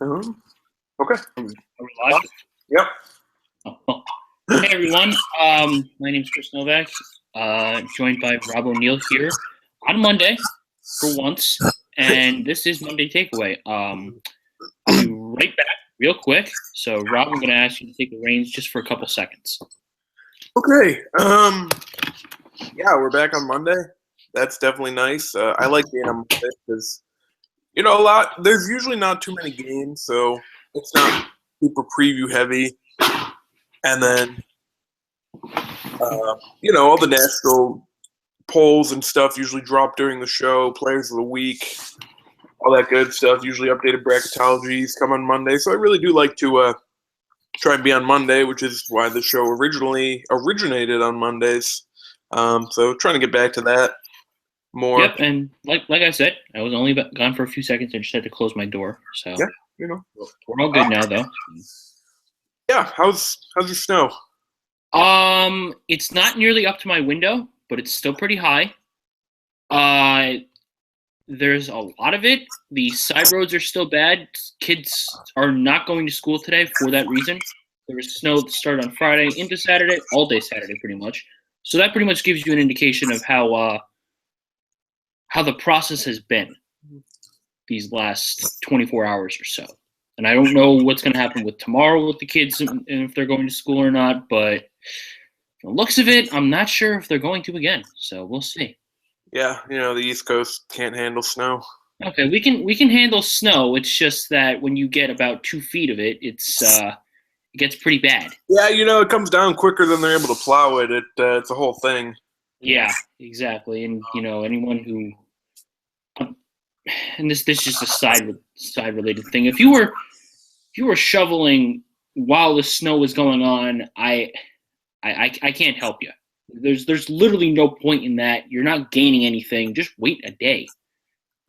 Okay. Are we live? Yep. Oh. Hey everyone, my name is Chris Novak, joined by Rob O'Neill here on Monday for once, and this is Monday Takeaway. I'll be right back real quick. So Rob, I'm going to ask you to take the reins just for a couple seconds. Okay. Yeah, we're back on Monday. That's definitely nice. I like being on Monday because, there's usually not too many games, so it's not super preview heavy. And then, all the national polls and stuff usually drop during the show, players of the week, all that good stuff. Usually updated bracketologies come on Monday. So I really do like to try and be on Monday, which is why the show originally originated on Mondays. So trying to get back to that more. Yep, and like I said, I was only gone for a few seconds. I just had to close my door. So Yeah, we're all good now, though. Yeah, how's your snow? It's not nearly up to my window, but it's still pretty high. There's a lot of it. The side roads are still bad. Kids are not going to school today for that reason. There was snow that started on Friday into Saturday, all day Saturday pretty much. So that pretty much gives you an indication of how the process has been these last 24 hours or so. And I don't know what's going to happen with tomorrow with the kids and if they're going to school or not, but from the looks of it, I'm not sure if they're going to again. So we'll see. Yeah, the East Coast can't handle snow. Okay, we can handle snow. It's just that when you get about 2 feet of it, it gets pretty bad. Yeah, it comes down quicker than they're able to plow it. It's a whole thing. Yeah, exactly. And anyone who, and this is just a side related thing. If you were shoveling while the snow was going on, I can't help you. There's literally no point in that. You're not gaining anything. Just wait a day.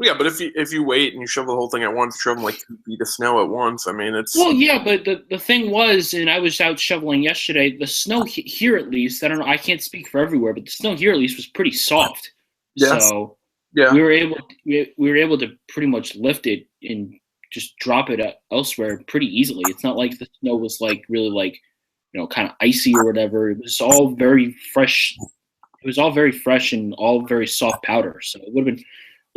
Yeah, but if you wait and you shovel the whole thing at once, shoveling like 2 feet of snow at once, I mean, it's... Well, yeah, but the thing was, and I was out shoveling yesterday, the snow here at least, I don't know, I can't speak for everywhere, but the snow here at least was pretty soft. Yes. So yeah, we were able to pretty much lift it and just drop it elsewhere pretty easily. It's not like the snow was like really like, kind of icy or whatever. It was all very fresh. It was all very fresh and all very soft powder. So it would have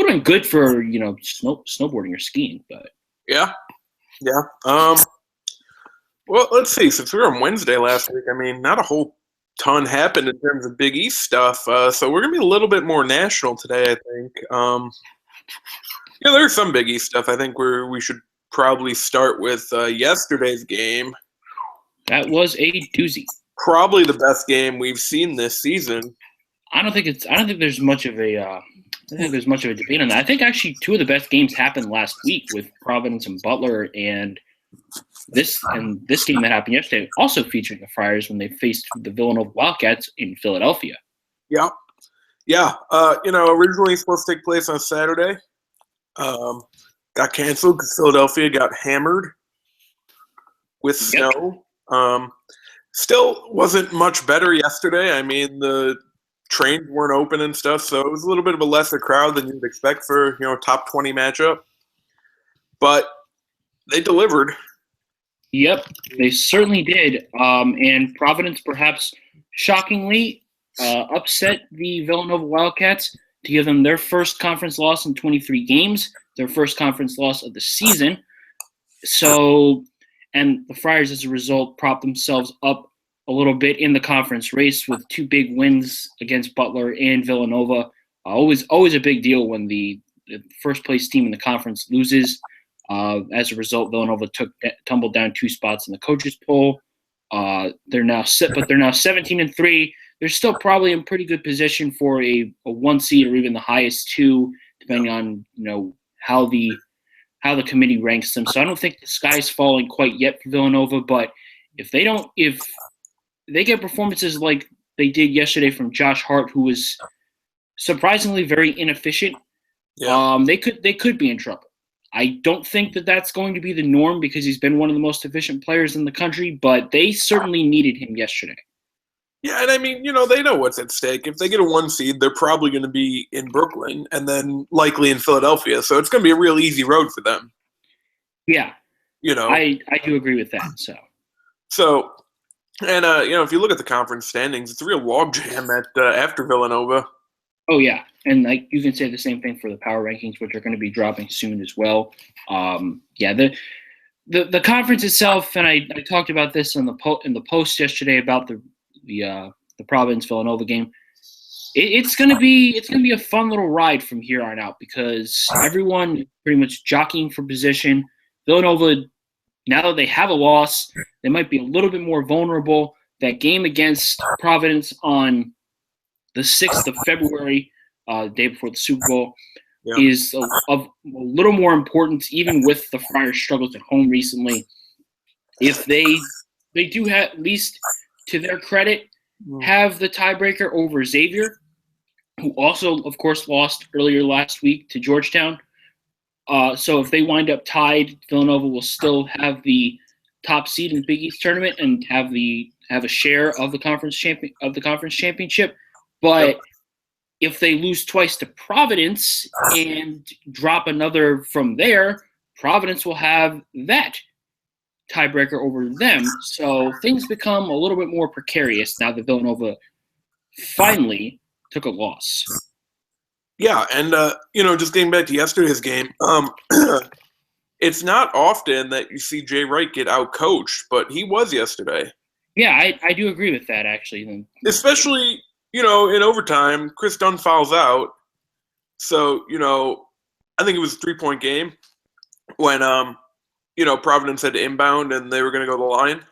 been good for snowboarding or skiing. But yeah. Well, let's see. Since we were on Wednesday last week, I mean, not a whole ton happened in terms of Big East stuff. So we're gonna be a little bit more national today, I think. There's some Big East stuff. I think we should probably start with yesterday's game. That was a doozy. Probably the best game we've seen this season. I don't think there's much of a debate on that. I think actually two of the best games happened last week with Providence and Butler, and this game that happened yesterday also featured the Friars when they faced the Villanova Wildcats in Philadelphia. Yeah. Originally supposed to take place on Saturday. Got canceled because Philadelphia got hammered with snow. Still wasn't much better yesterday. I mean, the trains weren't open and stuff, so it was a little bit of a lesser crowd than you'd expect for, a top 20 matchup. But they delivered. Yep, they certainly did. And Providence, perhaps shockingly, upset the Villanova Wildcats to give them their first conference loss in 23 games, their first conference loss of the season. So, and the Friars, as a result, propped themselves up a little bit in the conference race with 2 big wins against Butler and Villanova. Always a big deal when the first place team in the conference loses. As a result, Villanova tumbled down 2 spots in the coaches poll. They're now 17-3. They're still probably in pretty good position for a 1 seed or even the highest 2, depending on how the committee ranks them. So I don't think the sky's falling quite yet for Villanova, but if they get performances like they did yesterday from Josh Hart, who was surprisingly very inefficient, they could be in trouble. I don't think that that's going to be the norm because he's been one of the most efficient players in the country, but they certainly needed him yesterday. Yeah, and I mean, they know what's at stake. If they get a 1 seed, they're probably going to be in Brooklyn and then likely in Philadelphia. So it's going to be a real easy road for them. Yeah. You know, I do agree with that. so and if you look at the conference standings, it's a real logjam after Villanova. Oh yeah, and like you can say the same thing for the power rankings, which are going to be dropping soon as well. The conference itself, and I talked about this in the post yesterday about the Providence Villanova game. It's gonna be a fun little ride from here on out because everyone is pretty much jockeying for position. Villanova, now that they have a loss, they might be a little bit more vulnerable. That game against Providence on the 6th of February, the day before the Super Bowl, is a little more important, even with the Friars' struggles at home recently. If they do have, at least to their credit, have the tiebreaker over Xavier, who also, of course, lost earlier last week to Georgetown. So if they wind up tied, Villanova will still have the top seed in the Big East tournament and have a share of the conference championship. But if they lose twice to Providence and drop another from there, Providence will have that tiebreaker over them. So things become a little bit more precarious now that Villanova finally took a loss. Yeah, and just getting back to yesterday's game, it's not often that you see Jay Wright get out-coached, but he was yesterday. Yeah, I do agree with that, actually. Especially, in overtime, Chris Dunn fouls out. So, I think it was a 3-point game when, Providence had to inbound and they were going to go to the line.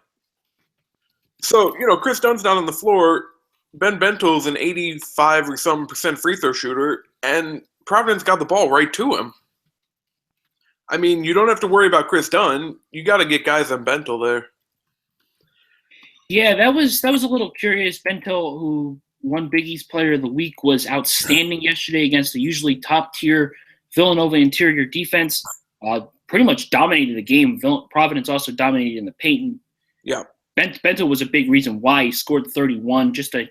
So, Chris Dunn's not on the floor. Ben Bentel's an 85 or some % free throw shooter, and Providence got the ball right to him. I mean, you don't have to worry about Chris Dunn. You got to get guys on Bentel there. Yeah, that was a little curious. Bentel, who won Big East Player of the Week, was outstanding yesterday against the usually top-tier Villanova interior defense. Pretty much dominated the game. Providence also dominated in the paint. Yeah. Bentel was a big reason why he scored 31, just a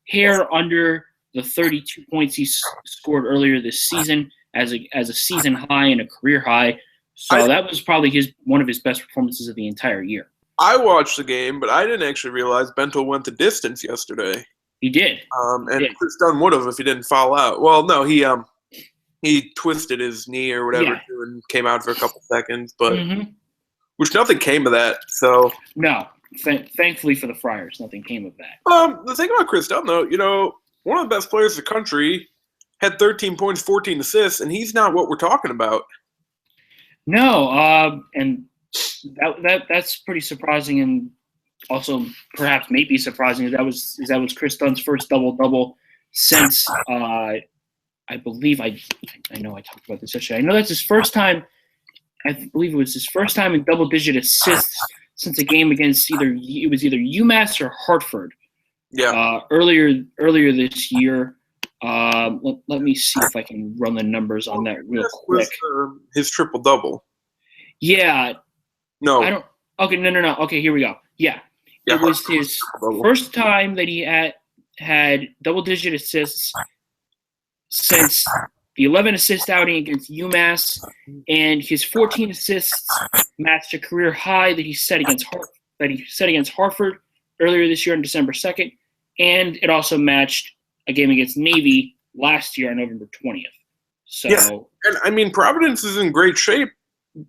hair under the 32 points he scored earlier this season as a season high and a career high. So that was probably one of his best performances of the entire year. I watched the game, but I didn't actually realize Bentel went the distance yesterday. He did. Chris Dunn would have if he didn't foul out. Well, no, he twisted his knee or whatever and came out for a couple seconds, but which nothing came of that. So no, thankfully for the Friars, nothing came of that. The thing about Chris Dunn, though, one of the best players in the country had 13 points, 14 assists, and he's not what we're talking about. No, and that's pretty surprising, and also perhaps maybe surprising that was Chris Dunn's first double-double since I believe I know I talked about this yesterday. I know that's his first time. I believe it was his first time in double-digit assists since a game against either UMass or Hartford. Yeah. Earlier this year. Let me see if I can run the numbers on that real quick. His triple-double. Yeah. No. I don't. Okay, no. Okay, here we go. Yeah. It was his first time that he had double-digit assists since the 11 assist outing against UMass, and his 14 assists matched a career high that he set against Hartford earlier this year on December 2nd, and it also matched a game against Navy last year on November 20th. So, yeah. And I mean, Providence is in great shape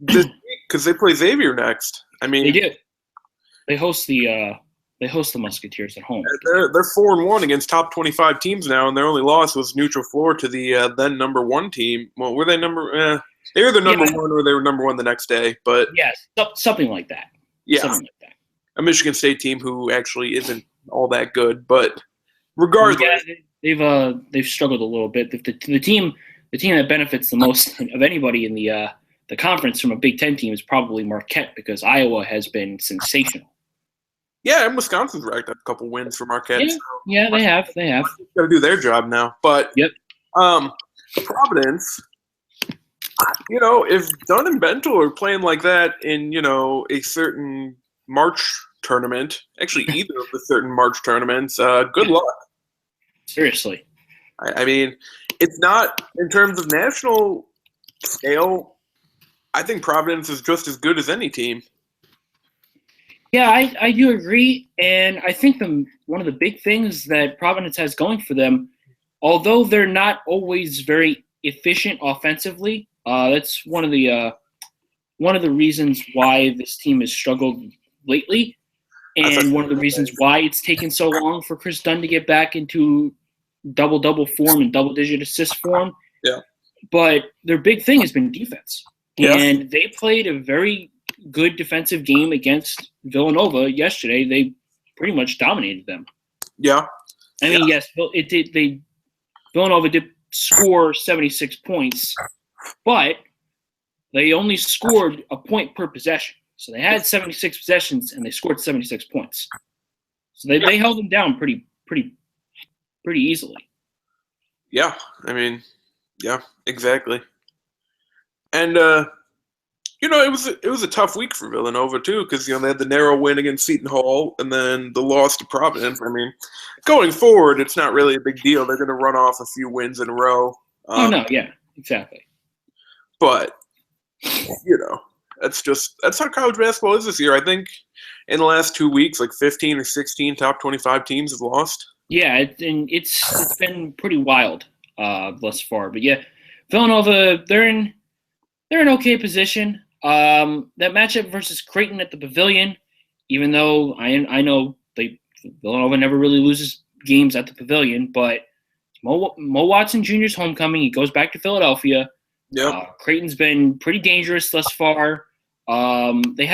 this week because they play Xavier next. I mean, they do. They host the Musketeers at home. They're 4-1 against top 25 teams now, and their only loss was neutral floor to the then number 1 team. Well, were they number? They were the number 1, or they were number 1 the nenext day. But yes, something like that. Yeah, something like that. A Michigan State team who actually isn't all that good, but regardless, yeah, they've struggled a little bit. The team that benefits the most of anybody in the conference from a Big Ten team is probably Marquette, because Iowa has been sensational. Yeah, and Wisconsin's racked up a couple wins for Marquette. Yeah, they have. Got to do their job now. But Providence, if Dunn and Bentel are playing like that in a certain March tournament, actually either of the certain March tournaments, good luck. Seriously. I mean, it's not in terms of national scale. I think Providence is just as good as any team. Yeah, I do agree, and I think one of the big things that Providence has going for them, although they're not always very efficient offensively, that's one of the reasons why this team has struggled lately, and one of the reasons why it's taken so long for Chris Dunn to get back into double-double form and double-digit assist form. Yeah. But their big thing has been defense. Yeah. And they played a very good defensive game against Villanova yesterday. They pretty much dominated them. Yeah. I mean, yes, Villanova did score 76 points, but they only scored a point per possession. So they had 76 possessions and they scored 76 points. So they held them down pretty easily. Yeah, I mean, yeah, exactly. And it was a tough week for Villanova too, because they had the narrow win against Seton Hall and then the loss to Providence. I mean, going forward, it's not really a big deal. They're going to run off a few wins in a row. No, yeah, exactly. But that's how college basketball is this year. I think in the last 2 weeks, like 15 or 16 top 25 teams have lost. Yeah, it's been pretty wild thus far. But yeah, Villanova, they're in okay position. That matchup versus Creighton at the Pavilion, even though I know Villanova never really loses games at the Pavilion, but Mo Watson Jr.'s homecoming. He goes back to Philadelphia. Yeah. Creighton's been pretty dangerous thus far. They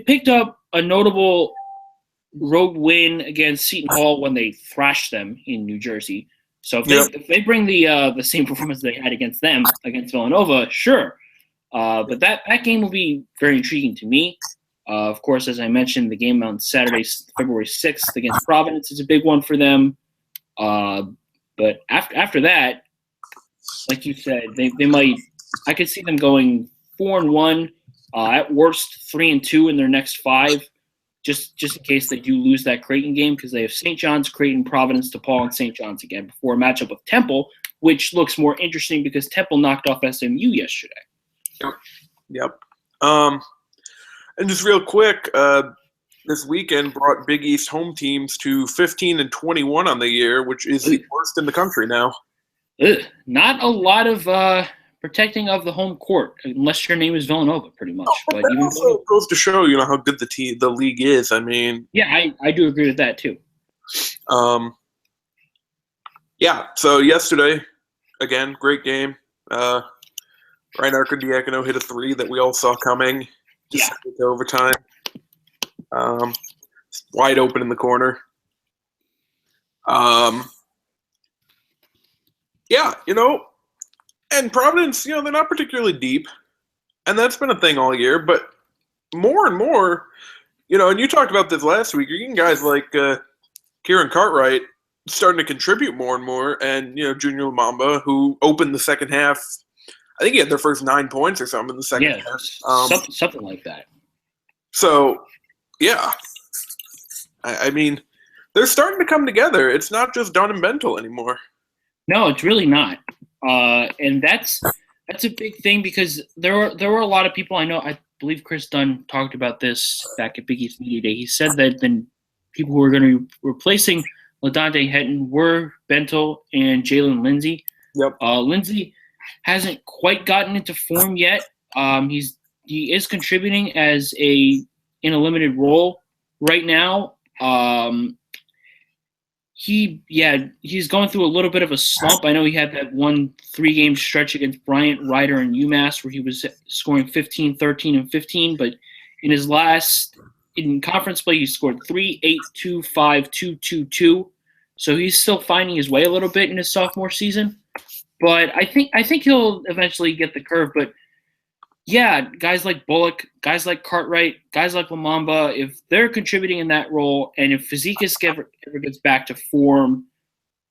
picked up a notable road win against Seton Hall when they thrashed them in New Jersey. So if they bring the same performance they had against Villanova, sure. But that game will be very intriguing to me. Of course, as I mentioned, the game on Saturday, February 6th against Providence is a big one for them. But after that, like you said, they might. I could see them going 4-1, at worst 3-2 in their next 5. Just in case they do lose that Creighton game, because they have St. John's, Creighton, Providence, DePaul, and St. John's again before a matchup with Temple, which looks more interesting because Temple knocked off SMU yesterday. Yep. And just real quick, this weekend brought Big East home teams to 15-21 on the year, which is the worst in the country now. Not a lot of protecting of the home court, unless your name is Villanova, pretty much. But even also goes to show, how good the league is. I mean, yeah, I do agree with that too. Yeah. So yesterday, again, great game. Ryan Arcidiacono hit a 3 that we all saw coming. Just to overtime. Wide open in the corner. Yeah, and Providence, they're not particularly deep, and that's been a thing all year, but more and more, and you talked about this last week, you're getting guys like Kieran Cartwright starting to contribute more and more, and, Junior Lamamba, who opened the second half, I think he had their first 9 points or something in the second half. Something like that. So, yeah. I mean, they're starting to come together. It's not just Dunn and Bentel anymore. No, it's really not. And that's a big thing because there were a lot of people I know. I believe Chris Dunn talked about this back at Big East Media Day. He said that the people who were going to be replacing LaDontae Henton were Bentel and Jalen Lindsey. Yep. Lindsey hasn't quite gotten into form yet. He is contributing in a limited role right now. He's going through a little bit of a slump. I know he had that 1 3-game stretch against Bryant, Ryder, and UMass where he was scoring 15, 13, and 15. But in his in conference play, he scored 3, 8, 2, 5, 2, 2, 2. So he's still finding his way a little bit in his sophomore season. But I think he'll eventually get the curve. But yeah, guys like Bullock, guys like Cartwright, guys like Lamamba, if they're contributing in that role, and if Fazekas ever gets back to form,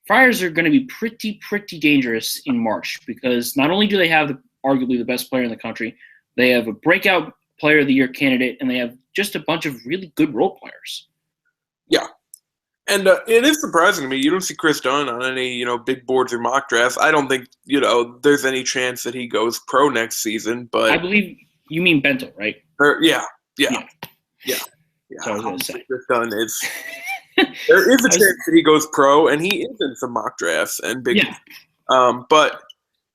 Friars are going to be pretty dangerous in March because not only do they have arguably the best player in the country, they have a breakout player of the year candidate, and they have just a bunch of really good role players. Yeah. And it is surprising to me. You don't see Chris Dunn on any, big boards or mock drafts. I don't think, there's any chance that he goes pro next season. But I believe you mean Bento, right? Yeah. So I was going to say. Chris Dunn is. There is a chance that he goes pro, and he is in some mock drafts and big. Yeah. But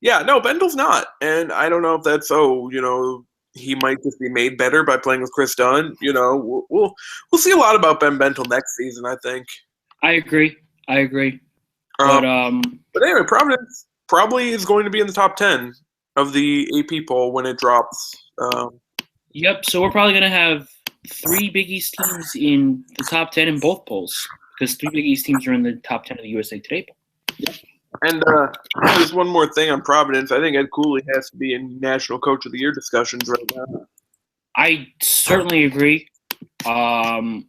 yeah, no, Bendel's not, and I don't know if that's he might just be made better by playing with Chris Dunn. We'll see a lot about Ben Bentel next season, I think. I agree. But anyway, Providence probably is going to be in the top 10 of the AP poll when it drops. Yep. So we're probably going to have 3 Big East teams in the top 10 in both polls because 3 Big East teams are in the top 10 of the USA Today poll. Yep. And just one more thing on Providence. I think Ed Cooley has to be in National Coach of the Year discussions right now. I certainly agree. I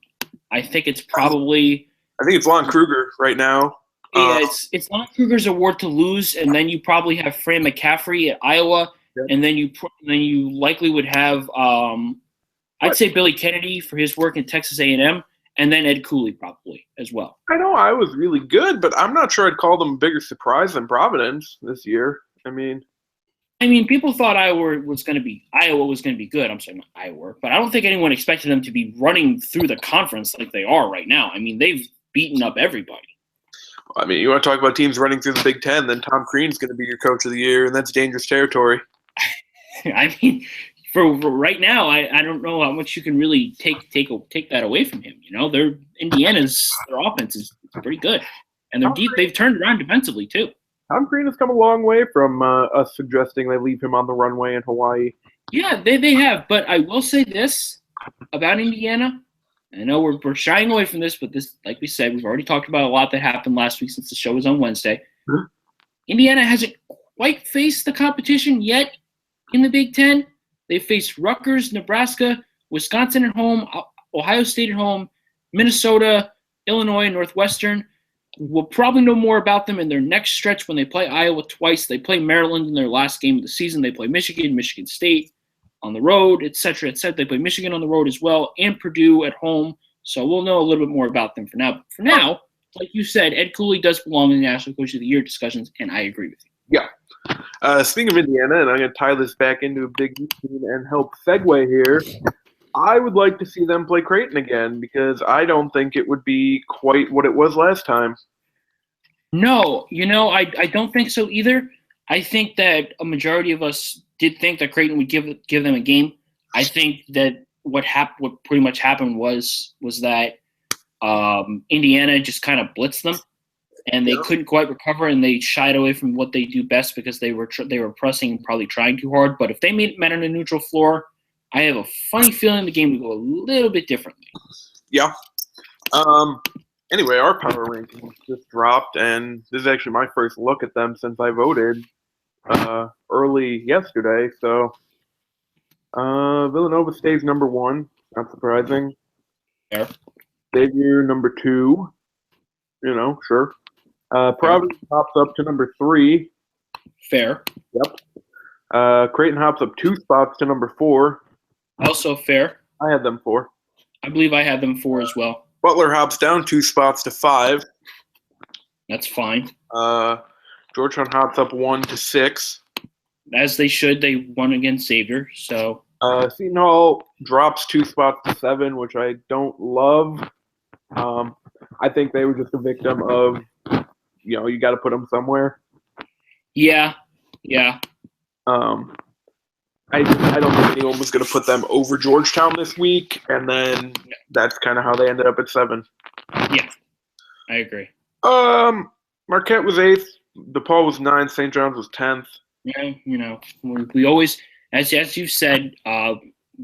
think it's probably. I think it's Lon Kruger right now. Yeah, it's Lon Kruger's award to lose, and then you probably have Fran McCaffrey at Iowa, Yep. and then you likely would have I'd say Billy Kennedy for his work in Texas A&M. And then Ed Cooley probably as well. I know I was really good, but I'm not sure I'd call them a bigger surprise than Providence this year. I mean, people thought Iowa was going to be good. I'm sorry, not Iowa, but I don't think anyone expected them to be running through the conference like they are right now. I mean, they've beaten up everybody. I mean, you want to talk about teams running through the Big Ten, then Tom Crean's going to be your Coach of the Year, and that's dangerous territory. I mean, for right now, I don't know how much you can really take that away from him. Indiana's their offense is pretty good, and they're deep. They've turned around defensively too. Tom Crean has come a long way from us suggesting they leave him on the runway in Hawaii. Yeah, they have. But I will say this about Indiana. I know we're shying away from this, but this, like we said, we've already talked about a lot that happened last week since the show was on Wednesday. Mm-hmm. Indiana hasn't quite faced the competition yet in the Big Ten. They faced Rutgers, Nebraska, Wisconsin at home, Ohio State at home, Minnesota, Illinois, Northwestern. We'll probably know more about them in their next stretch when they play Iowa twice. They play Maryland in their last game of the season. They play Michigan, Michigan State on the road, et cetera, et cetera. They play Michigan on the road as well, and Purdue at home. So we'll know a little bit more about them for now. But for now, like you said, Ed Cooley does belong in the National Coach of the Year discussions, and I agree with you. Yeah. Speaking of Indiana, and I'm going to tie this back into a Big East team and help segue here, I would like to see them play Creighton again because I don't think it would be quite what it was last time. No, I don't think so either. I think that a majority of us did think that Creighton would give them a game. I think that what pretty much happened was that Indiana just kind of blitzed them. And they couldn't quite recover, and they shied away from what they do best because they were pressing and probably trying too hard. But if they met on a neutral floor, I have a funny feeling the game would go a little bit differently. Yeah. Anyway, our power rankings just dropped, and this is actually my first look at them since I voted early yesterday. So Villanova stays number 1. Not surprising. Fair. Xavier number 2. Sure. Providence hops up to number 3. Fair. Yep. Creighton hops up 2 spots to number 4. Also fair. I had them 4. I believe I had them 4 as well. Butler hops down 2 spots to 5. That's fine. Georgetown hops up 1 to 6. As they should. They won against Xavier. So. Seton Hall drops 2 spots to 7, which I don't love. I think they were just a victim of, you got to put them somewhere. Yeah. I don't think anyone was going to put them over Georgetown this week, and then that's kind of how they ended up at 7. Yeah, I agree. Marquette was 8th. DePaul was 9th. St. John's was 10th. Yeah, we always, as you said,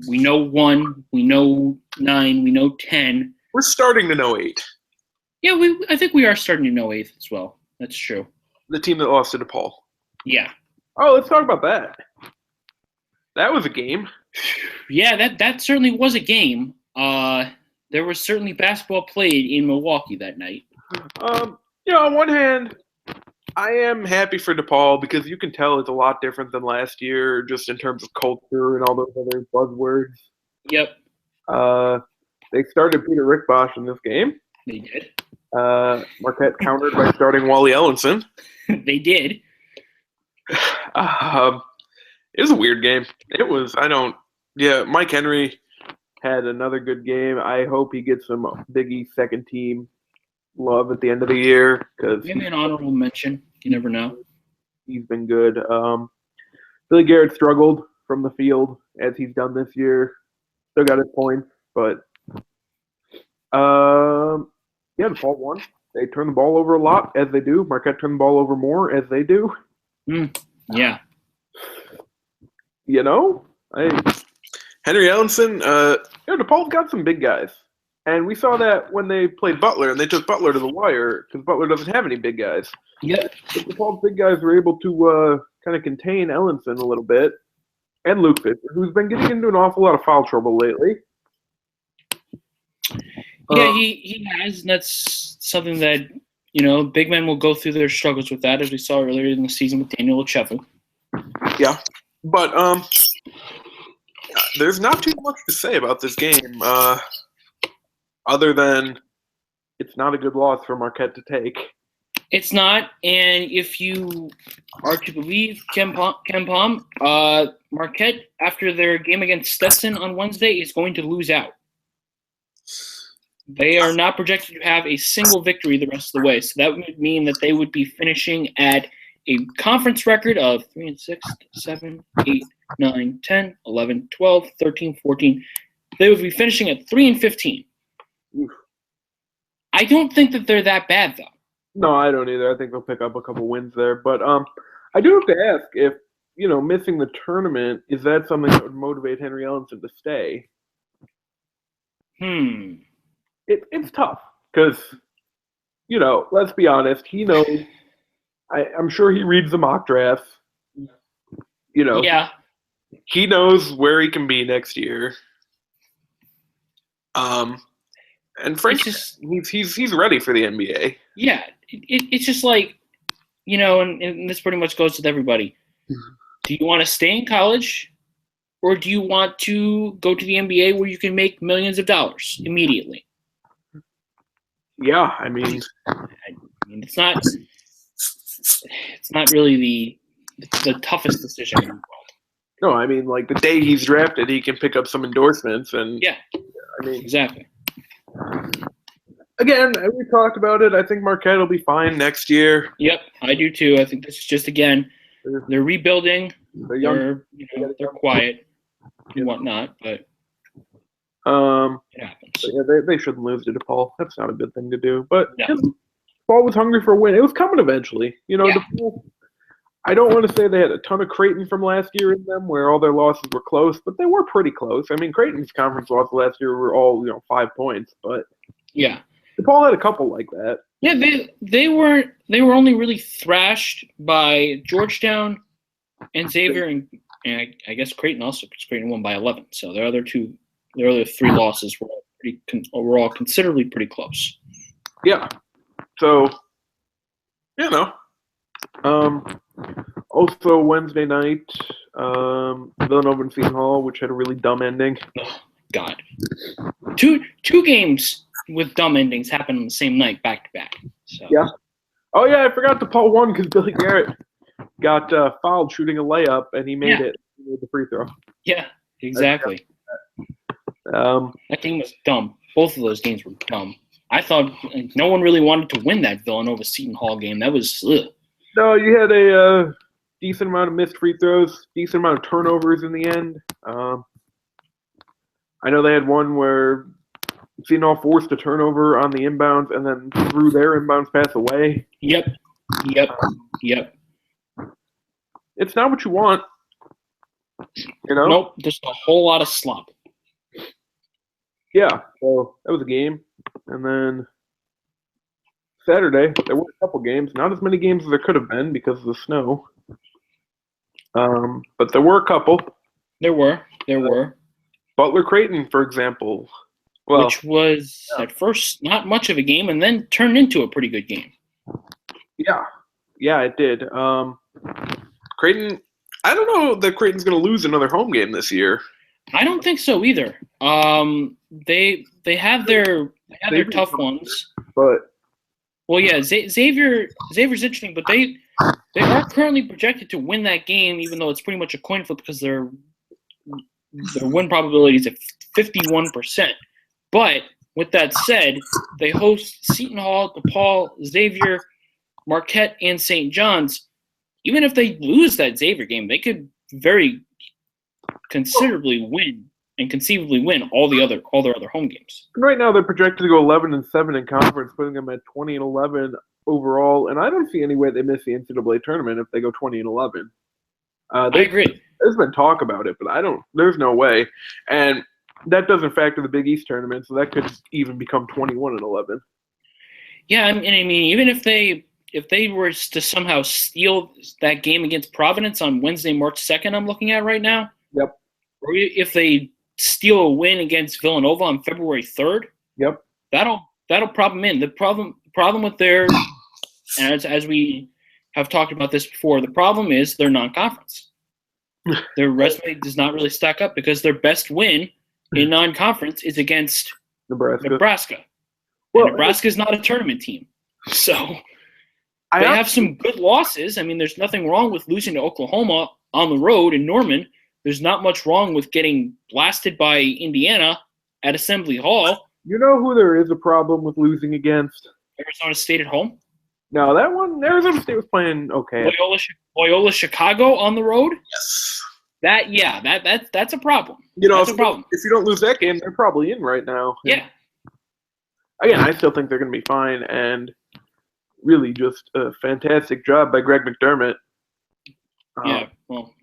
we know 1, we know 9, we know 10. We're starting to know 8. Yeah, I think we are starting to know 8th as well. That's true. The team that lost to DePaul. Yeah. Oh, let's talk about that. That was a game. Yeah, that certainly was a game. There was certainly basketball played in Milwaukee that night. On one hand, I am happy for DePaul because you can tell it's a lot different than last year just in terms of culture and all those other buzzwords. Yep. They started Peter Rickbosh in this game. They did. Marquette countered by starting Wally Ellenson. They did. It was a weird game. Mike Henry had another good game. I hope he gets some Big East second team love at the end of the year because Maybe an honorable mention. You never know. he's been good. Billy Garrett struggled from the field as he's done this year. Still got his points, but DePaul won. They turn the ball over a lot as they do. Marquette turned the ball over more as they do. Yeah. Henry Ellenson, DePaul's got some big guys. And we saw that when they played Butler, and they took Butler to the wire because Butler doesn't have any big guys. Yeah. But DePaul's big guys were able to kind of contain Ellenson a little bit, and Luke Fisher, who's been getting into an awful lot of foul trouble lately. Yeah, he has, and that's something that, big men will go through their struggles with that, as we saw earlier in the season with Daniel Ochefu. Yeah, but there's not too much to say about this game other than it's not a good loss for Marquette to take. It's not, and if you are to believe Ken Palm, Marquette, after their game against Stetson on Wednesday, is going to lose out. They are not projected to have a single victory the rest of the way, so that would mean that they would be finishing at a conference record of 3-6, 7, 8, 9, 10, 11, 12, 13, 14. They would be finishing at 3-15. Oof. I don't think that they're that bad, though. No, I don't either. I think they'll pick up a couple wins there. But I do have to ask if, missing the tournament, is that something that would motivate Henry Ellenson to stay? It's tough because, let's be honest, he knows. I'm sure he reads the mock drafts. Yeah. He knows where he can be next year. And frankly, he's ready for the NBA. Yeah, it's just like, and this pretty much goes with everybody. Do you want to stay in college, or do you want to go to the NBA where you can make millions of dollars immediately? Yeah, I mean it's not really the toughest decision in the world. No, I mean, like, the day he's drafted, he can pick up some endorsements, and yeah, exactly. Again, we talked about it. I think Marquette will be fine next year. Yep, I do too. I think this is just, again, they're rebuilding. They're young. They're quiet and whatnot, but it happens. Yeah, they shouldn't lose to DePaul. That's not a good thing to do. But DePaul was hungry for a win. It was coming eventually. DePaul, I don't want to say they had a ton of Creighton from last year in them where all their losses were close, but they were pretty close. I mean, Creighton's conference losses last year were all, 5 points, but yeah. DePaul had a couple like that. Yeah, they were only really thrashed by Georgetown and Xavier, and I guess Creighton also, because Creighton won by 11. So their other three losses were all considerably pretty close. Yeah. So, also Wednesday night, Villanova and Seton Hall, which had a really dumb ending. Oh, God. Two games with dumb endings happened on the same night, back to back. So. Yeah. Oh yeah, I forgot DePaul won because Billy Garrett got fouled shooting a layup, and he made it with the free throw. Yeah, exactly. That game was dumb. Both of those games were dumb. I thought no one really wanted to win that Villanova Seton Hall game. That was No, you had a decent amount of missed free throws, decent amount of turnovers in the end. I know they had one where Seton Hall forced a turnover on the inbounds and then threw their inbounds pass away. Yep. It's not what you want. Nope, just a whole lot of slop. Yeah, so that was a game. And then Saturday, there were a couple games. Not as many games as there could have been because of the snow. But there were a couple. There were. Butler Creighton, for example. Which was, at first, not much of a game and then turned into a pretty good game. Yeah, it did. Creighton, I don't know that Creighton's going to lose another home game this year. I don't think so either. They have their tough ones. but Well, yeah, Xavier's interesting, but they are currently projected to win that game, even though it's pretty much a coin flip because their win probability is at 51%. But with that said, they host Seton Hall, DePaul, Xavier, Marquette, and St. John's. Even if they lose that Xavier game, they could very considerably win and conceivably win all their other home games. right now they're projected to go 11-7 in conference, putting them at 20-11 overall. And I don't see any way they miss the NCAA tournament if they go 20-11. I agree. There's been talk about it, but there's no way. And that doesn't factor the Big East tournament, so that could even become 21-11. Yeah, I mean, even if they were to somehow steal that game against Providence on Wednesday, March 2nd, I'm looking at right now. Yep. Or if they steal a win against Villanova on February 3rd. Yep. That'll prop them in. The problem with their, and as we have talked about this before, the problem is their non-conference. Their resume does not really stack up because their best win in non-conference is against Nebraska. Well, Nebraska is not a tournament team. So they have some good losses. I mean, there's nothing wrong with losing to Oklahoma on the road in Norman. There's not much wrong with getting blasted by Indiana at Assembly Hall. You know who there is a problem with losing against? Arizona State at home. No, that one, Arizona State was playing okay. Loyola Chicago on the road. Yes. That's a problem. That's a problem. If you don't lose that game, they're probably in right now. Yeah. Again, I still think they're going to be fine, and really just a fantastic job by Greg McDermott. Yeah, well,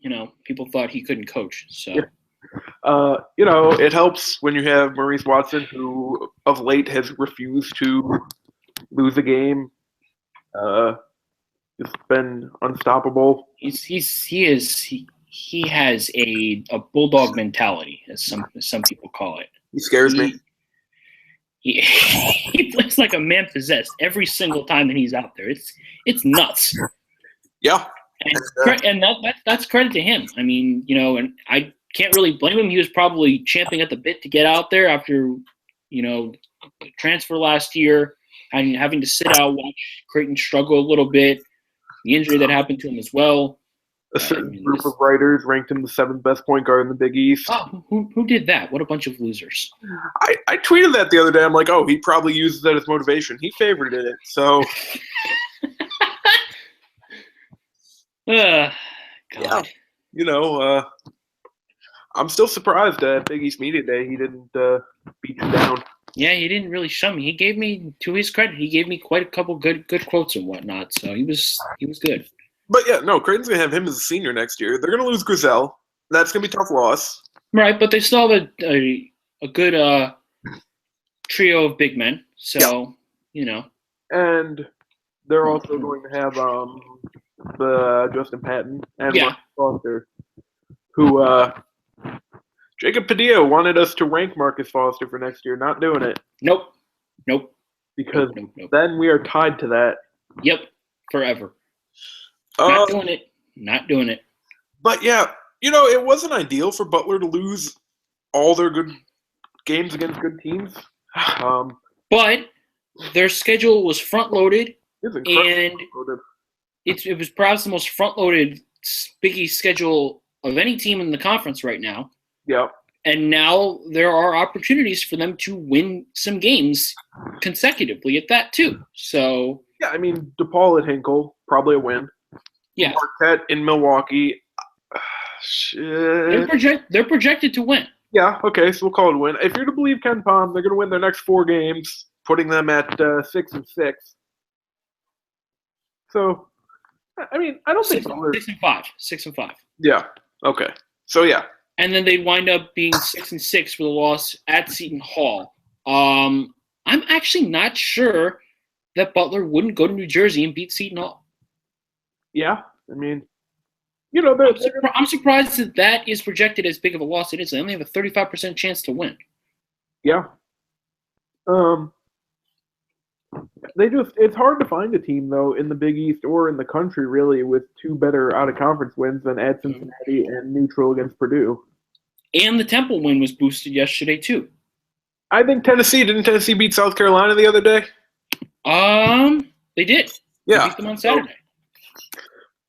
people thought he couldn't coach, so. Yeah. It helps when you have Maurice Watson, who of late has refused to lose a game. It's been unstoppable. He has a bulldog mentality, as some people call it. He scares me. He plays like a man possessed every single time that he's out there. It's nuts. Yeah. And that's credit to him. I mean, and I can't really blame him. He was probably champing at the bit to get out there after, transfer last year, and having to sit out, watch Creighton struggle a little bit, the injury that happened to him as well. A certain group of writers ranked him the 7th best point guard in the Big East. Oh, who did that? What a bunch of losers. I tweeted that the other day. I'm like, he probably uses that as motivation. He favorited it, so. God. Yeah. I'm still surprised at Big East Media Day he didn't beat you down. Yeah, he didn't really shun me. He gave me, to his credit, quite a couple good quotes and whatnot. So he was good. But yeah, no, Creighton's gonna have him as a senior next year. They're gonna lose Griselle. That's gonna be a tough loss. Right, but they still have a good trio of big men. So And they're also going to have the Justin Patton and Marcus Foster, who Jacob Padilla wanted us to rank Marcus Foster for next year. Not doing it. Nope. Because nope. then we are tied to that. Yep, forever. Not doing it. But yeah, it wasn't ideal for Butler to lose all their good games against good teams. But their schedule was front-loaded, and it was perhaps the most front-loaded Big East schedule of any team in the conference right now. Yeah. And now there are opportunities for them to win some games consecutively at that too. So yeah, I mean, DePaul at Hinkle, probably a win. Yeah. Marquette in Milwaukee. Shit. They're projected to win. Yeah, okay, so we'll call it a win. If you're to believe Ken Palm, they're going to win their next 4 games, putting them at 6-6. So, I mean, I don't think 6-5. Yeah. Okay. So yeah. And then they'd wind up being 6-6 for the loss at Seton Hall. I'm actually not sure that Butler wouldn't go to New Jersey and beat Seton Hall. Yeah. I mean, I'm surprised that is projected as big of a loss. It is. They only have a 35% chance to win. Yeah. It's hard to find a team, though, in the Big East or in the country, really, with 2 better out-of-conference wins than at Cincinnati and neutral against Purdue. And the Temple win was boosted yesterday, too. I think Tennessee beat South Carolina the other day? They did. They Yeah. beat them on Saturday.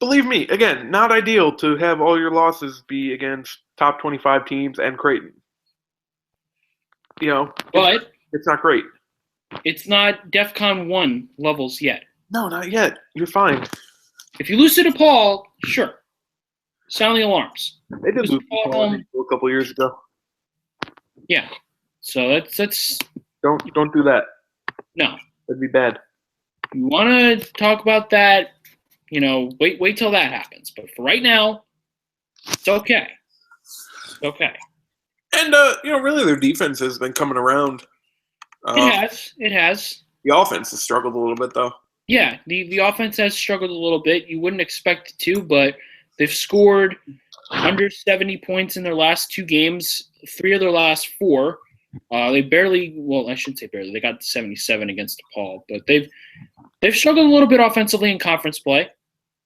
Believe me, again, not ideal to have all your losses be against top 25 teams and Creighton. But it's not great. it's not DEFCON 1 levels yet. No, not yet. You're fine. If you lose to DePaul, sure. Sound the alarms. They did lose to DePaul Paul a couple years ago. Yeah. So that's Don't do that. no. That'd be bad. You want to talk about that, wait till that happens. But for right now, it's okay. It's okay. And, really their defense has been coming around. It has. The offense has struggled a little bit, though. Yeah, the offense has struggled a little bit. You wouldn't expect it to, but they've scored under 70 points in their last 2 games, 3 of their last 4. They barely, well, I shouldn't say barely. They got 77 against DePaul, but they've struggled a little bit offensively in conference play.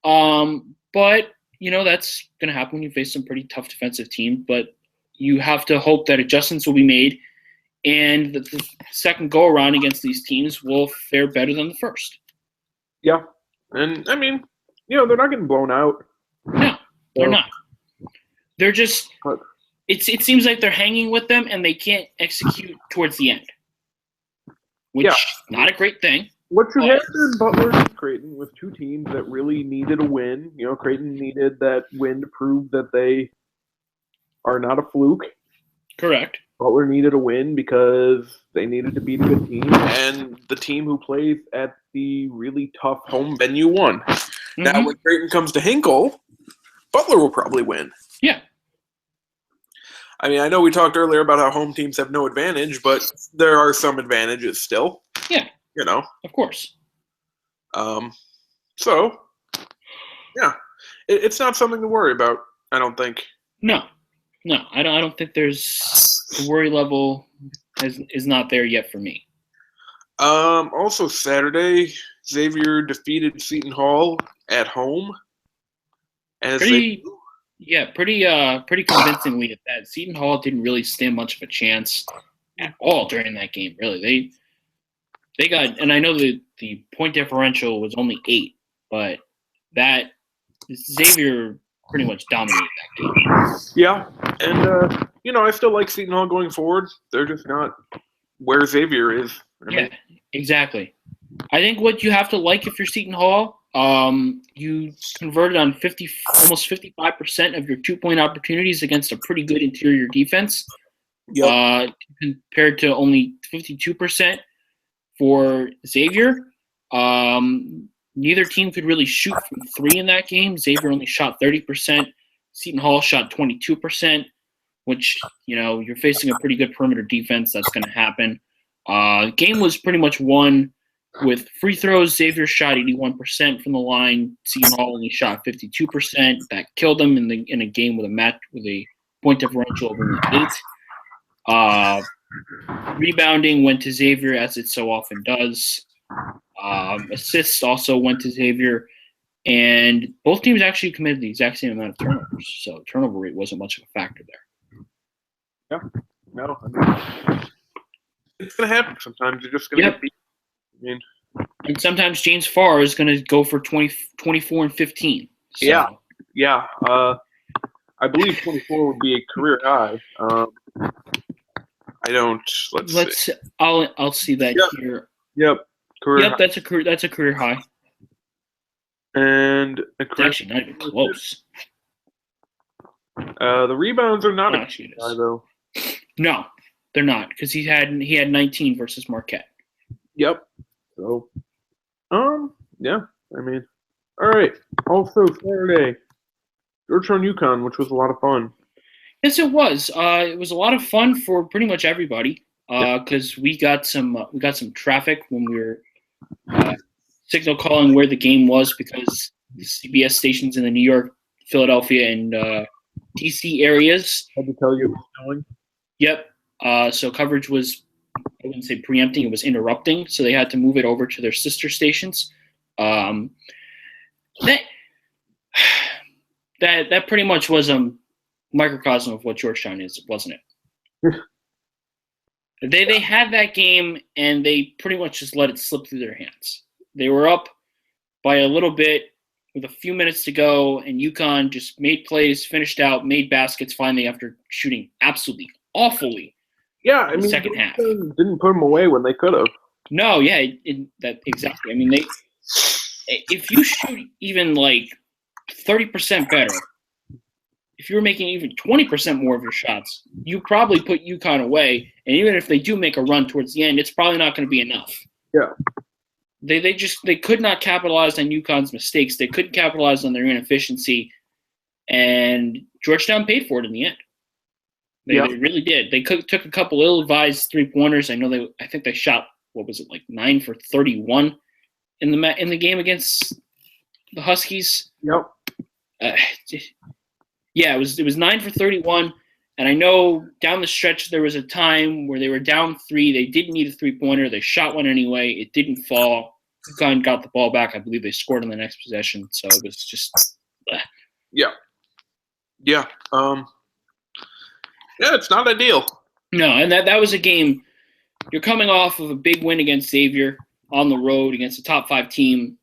But that's going to happen when you face some pretty tough defensive team. But you have to hope that adjustments will be made, and the second go around against these teams will fare better than the first. Yeah, and I mean, they're not getting blown out. No, they're not. They're just. It seems like they're hanging with them and they can't execute towards the end, which is not a great thing. What you had in Butler and Creighton with 2 teams that really needed a win. Creighton needed that win to prove that they are not a fluke. Correct. Butler needed a win because they needed to beat a good team, and the team who plays at the really tough home venue won. Mm-hmm. Now, when Creighton comes to Hinkle, Butler will probably win. Yeah. I mean, I know we talked earlier about how home teams have no advantage, but there are some advantages still. Yeah. Of course. So, yeah, it's not something to worry about, I don't think. No, I don't think there's the worry level is not there yet for me. Also Saturday, Xavier defeated Seton Hall at home. Pretty convincingly at that. Seton Hall didn't really stand much of a chance at all during that game. Really, they got, and I know the point differential was only 8, but that Xavier pretty much dominated that game. Yeah, and I still like Seton Hall going forward. They're just not where Xavier is. Exactly. I think what you have to like if you're Seton Hall, you converted on almost 55% of your 2-point opportunities against a pretty good interior defense. Yep. Compared to only 52% for Xavier. Neither team could really shoot from 3 in that game. Xavier only shot 30%. Seton Hall shot 22%, which, you're facing a pretty good perimeter defense. That's going to happen. Game was pretty much won with free throws. Xavier shot 81% from the line. Seton Hall only shot 52%. That killed them in a game with a point differential of only 8. Rebounding went to Xavier, as it so often does. Assists also went to Xavier, and both teams actually committed the exact same amount of turnovers, so turnover rate wasn't much of a factor there. Yeah, no, it's going to happen sometimes. You're just going to get beat. And sometimes James Farr is going to go for 24 and 15. So. Yeah. I believe 24 would be a career high. I don't. Let's see. I'll see that here. Yep. Career high. That's a career high. And it's actually not even close. The rebounds are not actually high though. No, they're not, because he had 19 versus Marquette. Yep. So, yeah. I mean, all right. Also Saturday, Georgetown UConn, which was a lot of fun. Yes, it was. It was a lot of fun for pretty much everybody. Because we got some traffic when we were signal calling where the game was, because the CBS stations in the New York, Philadelphia, and DC areas had to tell you it was snowing. Yep. So coverage was, I wouldn't say preempting, it was interrupting. So they had to move it over to their sister stations. That pretty much was a microcosm of what Georgetown is, wasn't it? They had that game, and they pretty much just let it slip through their hands. They were up by a little bit with a few minutes to go, and UConn just made plays, finished out, made baskets finally after shooting absolutely awfully. Yeah, I The mean, second half. didn't put them away when they could have. No, yeah, that exactly. I mean, if you shoot even like 30% better, if you're making even 20% more of your shots, you probably put UConn away. And even if they do make a run towards the end, it's probably not going to be enough. Yeah. They could not capitalize on UConn's mistakes. They couldn't capitalize on their inefficiency, and Georgetown paid for it in the end. They really did. They took a couple ill-advised 3-pointers. I think they shot, what was it, like 9 for 31 in the game against the Huskies. Yep. Yeah, it was 9 for 31, and I know down the stretch there was a time where they were down 3. They didn't need a 3-pointer. They shot one anyway. It didn't fall. UConn got the ball back. I believe they scored on the next possession. So it was just. Yeah. Yeah. Yeah, it's not ideal. No, and that was a game. You're coming off of a big win against Xavier on the road against a top 5 team.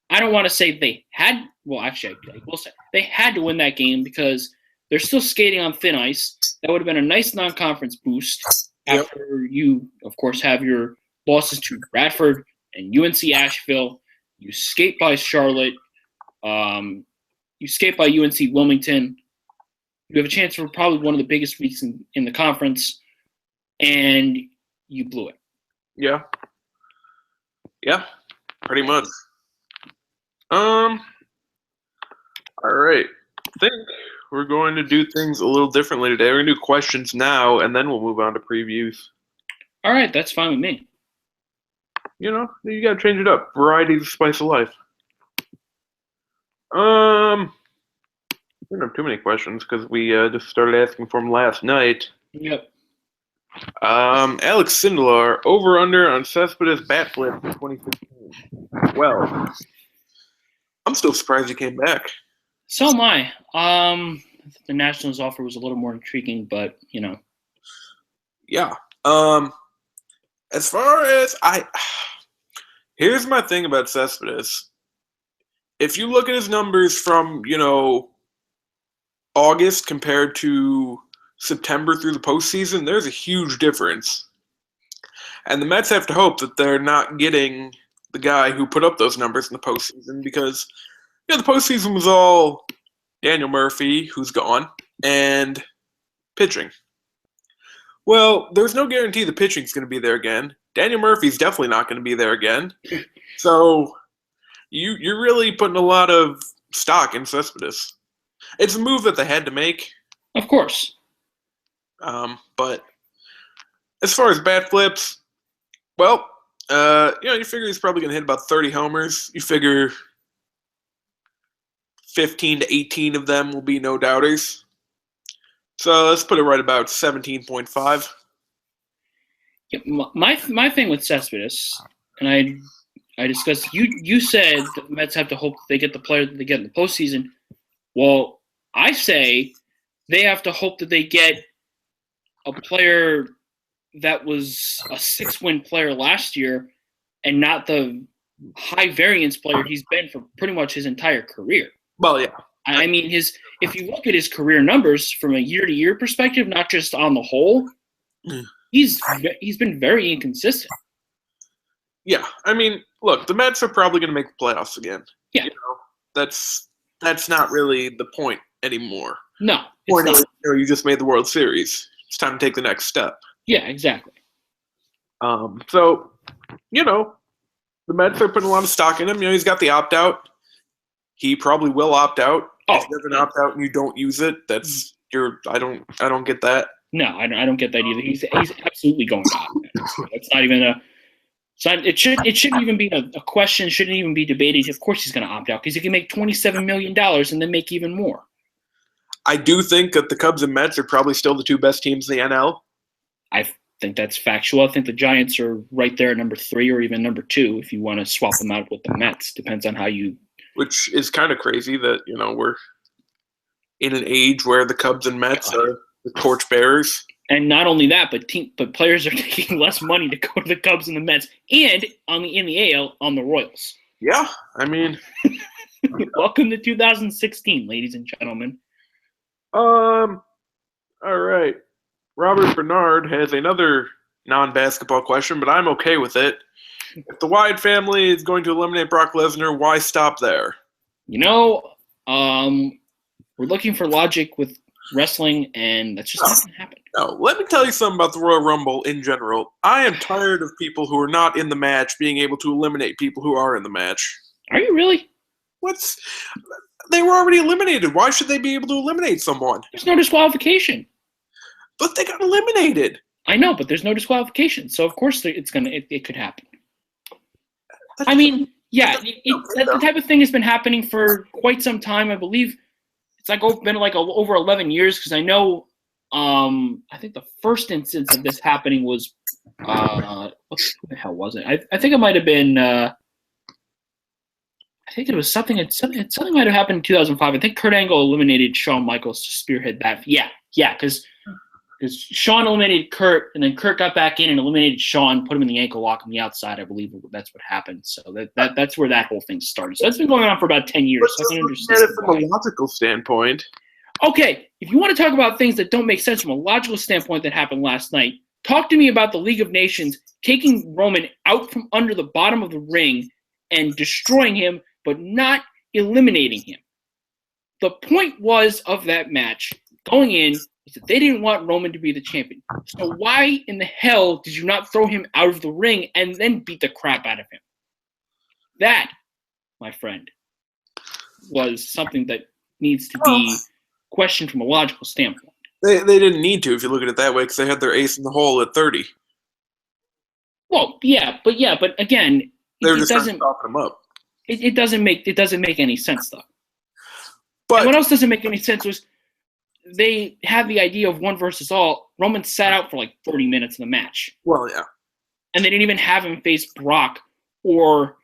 I don't want to say they had. Well, actually, I will say they had to win that game because they're still skating on thin ice. That would have been a nice non-conference boost after you, of course, have your losses to Radford and UNC Asheville. You skate by Charlotte. You skate by UNC Wilmington. You have a chance for probably one of the biggest weeks in the conference, and you blew it. Yeah. Yeah, pretty much. All right. I think we're going to do things a little differently today. We're going to do questions now, and then we'll move on to previews. All right, that's fine with me. You know, you got to change it up. Variety is the spice of life. We don't have too many questions because we just started asking for them last night. Yep. Alex Sindelar, over/under on Cespedes bat flip in 2016. Well, I'm still surprised he came back. So am I. The Nationals offer was a little more intriguing, but you know. Yeah. As far as here's my thing about Cespedes. If you look at his numbers from, August compared to September through the postseason, there's a huge difference. And the Mets have to hope that they're not getting the guy who put up those numbers in the postseason because, the postseason was all Daniel Murphy, who's gone, and pitching. Well, there's no guarantee the pitching's going to be there again. Daniel Murphy's definitely not going to be there again. So you're really putting a lot of stock in Cespedes. It's a move that they had to make. Of course. But as far as bat flips, well, you figure he's probably going to hit about 30 homers. You figure 15 to 18 of them will be no doubters. So let's put it right about 17.5. Yeah, my thing with Cespedes, and I discussed. You said the Mets have to hope they get the player that they get in the postseason. Well, I say they have to hope that they get a player that was a 6-win player last year, and not the high variance player he's been for pretty much his entire career. Well, yeah. I mean, if you look at his career numbers from a year-to-year perspective, not just on the whole, he's been very inconsistent. Yeah, I mean, look, the Mets are probably going to make the playoffs again. Yeah, that's not really the point anymore. No, it's not. You just made the World Series. It's time to take the next step. Yeah, exactly. So, the Mets are putting a lot of stock in him. He's got the opt-out. He probably will opt out. If he doesn't opt out and you don't use it, I don't get that. No, I don't get that either. He's absolutely going to opt out. It's not even it shouldn't even be a question. Shouldn't even be debated. Of course he's going to opt out because he can make $27 million and then make even more. I do think that the Cubs and Mets are probably still the 2 best teams in the NL. I think that's factual. I think the Giants are right there at number 3 or even number 2 if you want to swap them out with the Mets. Depends on how you. Which is kind of crazy that, we're in an age where the Cubs and Mets are the torchbearers. And not only that, but players are taking less money to go to the Cubs and the Mets, and in the AL on the Royals. Yeah, I mean, welcome to 2016, ladies and gentlemen. All right. Robert Bernard has another non-basketball question, but I'm okay with it. If the Wyatt family is going to eliminate Brock Lesnar, why stop there? We're looking for logic with wrestling, and that's just not going to happen. No, let me tell you something about the Royal Rumble in general. I am tired of people who are not in the match being able to eliminate people who are in the match. Are you really? They were already eliminated. Why should they be able to eliminate someone? There's no disqualification. But they got eliminated. I know, but there's no disqualification. So, of course, it could happen. I mean, yeah, the type of thing has been happening for quite some time. I believe it's been over 11 years, because I know I think the first instance of this happening was what the hell was it? I think it might have been I think it was something might have happened in 2005. I think Kurt Angle eliminated Shawn Michaels to spearhead that. Yeah, because Shawn eliminated Kurt, and then Kurt got back in and eliminated Shawn, put him in the ankle lock on the outside. I believe that's what happened. So that's where that whole thing started. So that's been going on for about 10 years. But so I can understand from a logical standpoint. Okay, if you want to talk about things that don't make sense from a logical standpoint that happened last night, talk to me about the League of Nations taking Roman out from under the bottom of the ring and destroying him, but not eliminating him. The point of that match going in is that they didn't want Roman to be the champion. So why in the hell did you not throw him out of the ring and then beat the crap out of him? That, my friend, was something that needs to be questioned from a logical standpoint. They didn't need to, if you look at it that way, because they had their ace in the hole at 30. Well, but again, they were just stopping them up. It doesn't make any sense, though. But and what else doesn't make any sense was they had the idea of one versus all. Roman sat out for 30 minutes in the match. Well, yeah. And they didn't even have him face Brock or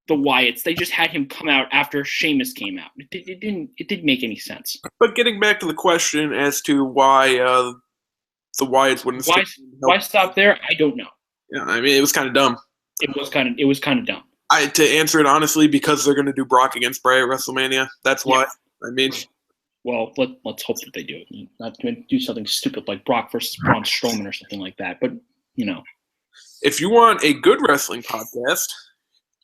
the Wyatts. They just had him come out after Sheamus came out. It didn't make any sense. But getting back to the question as to why the Wyatts wouldn't why stop there, I don't know. Yeah, I mean, it was kind of dumb. It was kind of dumb. To answer it honestly, because they're going to do Brock against Bray at WrestleMania. That's why. Yeah. I mean, well, let's hope that they do it. Not going to do something stupid like Brock versus Braun Strowman or something like that. But if you want a good wrestling podcast,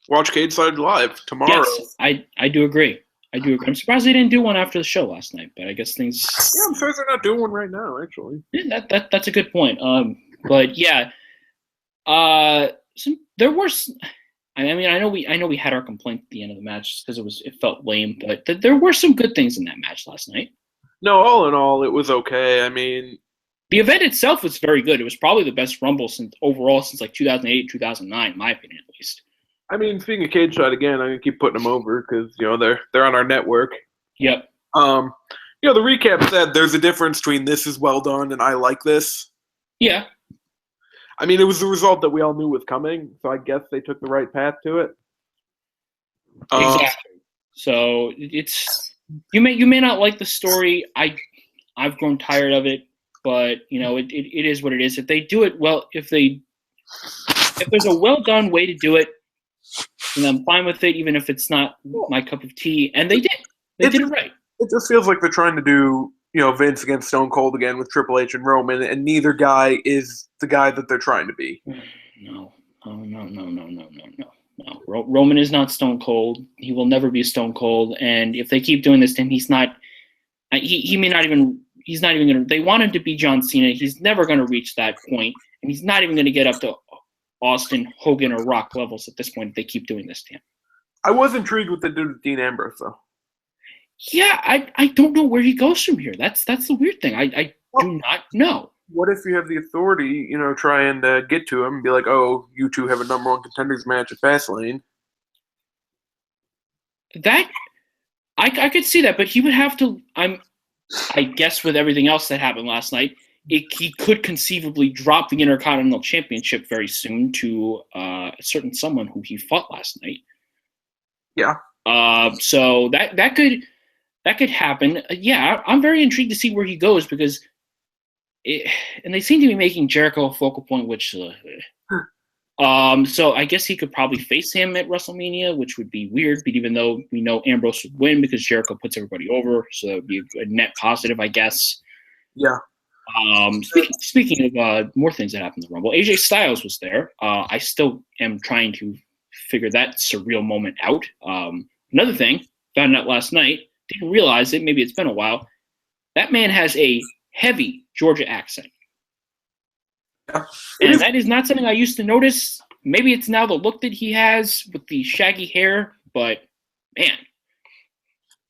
watch Cage Side Live tomorrow. Yes, I do agree. I'm surprised they didn't do one after the show last night, but I guess things. Yeah, I'm surprised they're not doing one right now. Actually, yeah, that's a good point. But yeah, there were. I mean, I know we had our complaint at the end of the match because it felt lame, but there were some good things in that match last night. No, all in all, it was okay. I mean, the event itself was very good. It was probably the best Rumble since 2008, 2009, in my opinion, at least. I mean, speaking of Cage Side again, I'm gonna keep putting them over because they're on our network. Yep. The recap said there's a difference between this is well done and I like this. Yeah. I mean, it was the result that we all knew was coming, so I guess they took the right path to it. Exactly. So it's you may not like the story. I've grown tired of it, but it is what it is. If they do it well, if there's a well done way to do it, then I'm fine with it, even if it's not my cup of tea. And they did. They did it right. It just feels like they're trying to do Vince against Stone Cold again with Triple H and Roman, and neither guy is the guy that they're trying to be. No. Roman is not Stone Cold. He will never be Stone Cold. And if they keep doing this to him, he's not. He may not even. He's not even going to. They want him to be John Cena. He's never going to reach that point, and he's not even going to get up to Austin, Hogan, or Rock levels at this point if they keep doing this to him. I was intrigued with the dude with Dean Ambrose, though. Yeah, I don't know where he goes from here. That's the weird thing. I do not know. What if you have the authority, try and get to him and be like, oh, you two have a number one contenders match at Fastlane? That I could see that, but he would have to. I guess with everything else that happened last night, he could conceivably drop the Intercontinental Championship very soon to a certain someone who he fought last night. Yeah. So that could happen. Yeah, I'm very intrigued to see where he goes because and they seem to be making Jericho a focal point, which. So I guess he could probably face him at WrestleMania, which would be weird. But even though we know Ambrose would win because Jericho puts everybody over, so that would be a net positive, I guess. Yeah. Speaking of more things that happened in the Rumble, AJ Styles was there. I still am trying to figure that surreal moment out. Another thing, found out last night, didn't realize it, maybe it's been a while, that man has a heavy Georgia accent. Yeah. And that is not something I used to notice. Maybe it's now the look that he has with the shaggy hair, but man.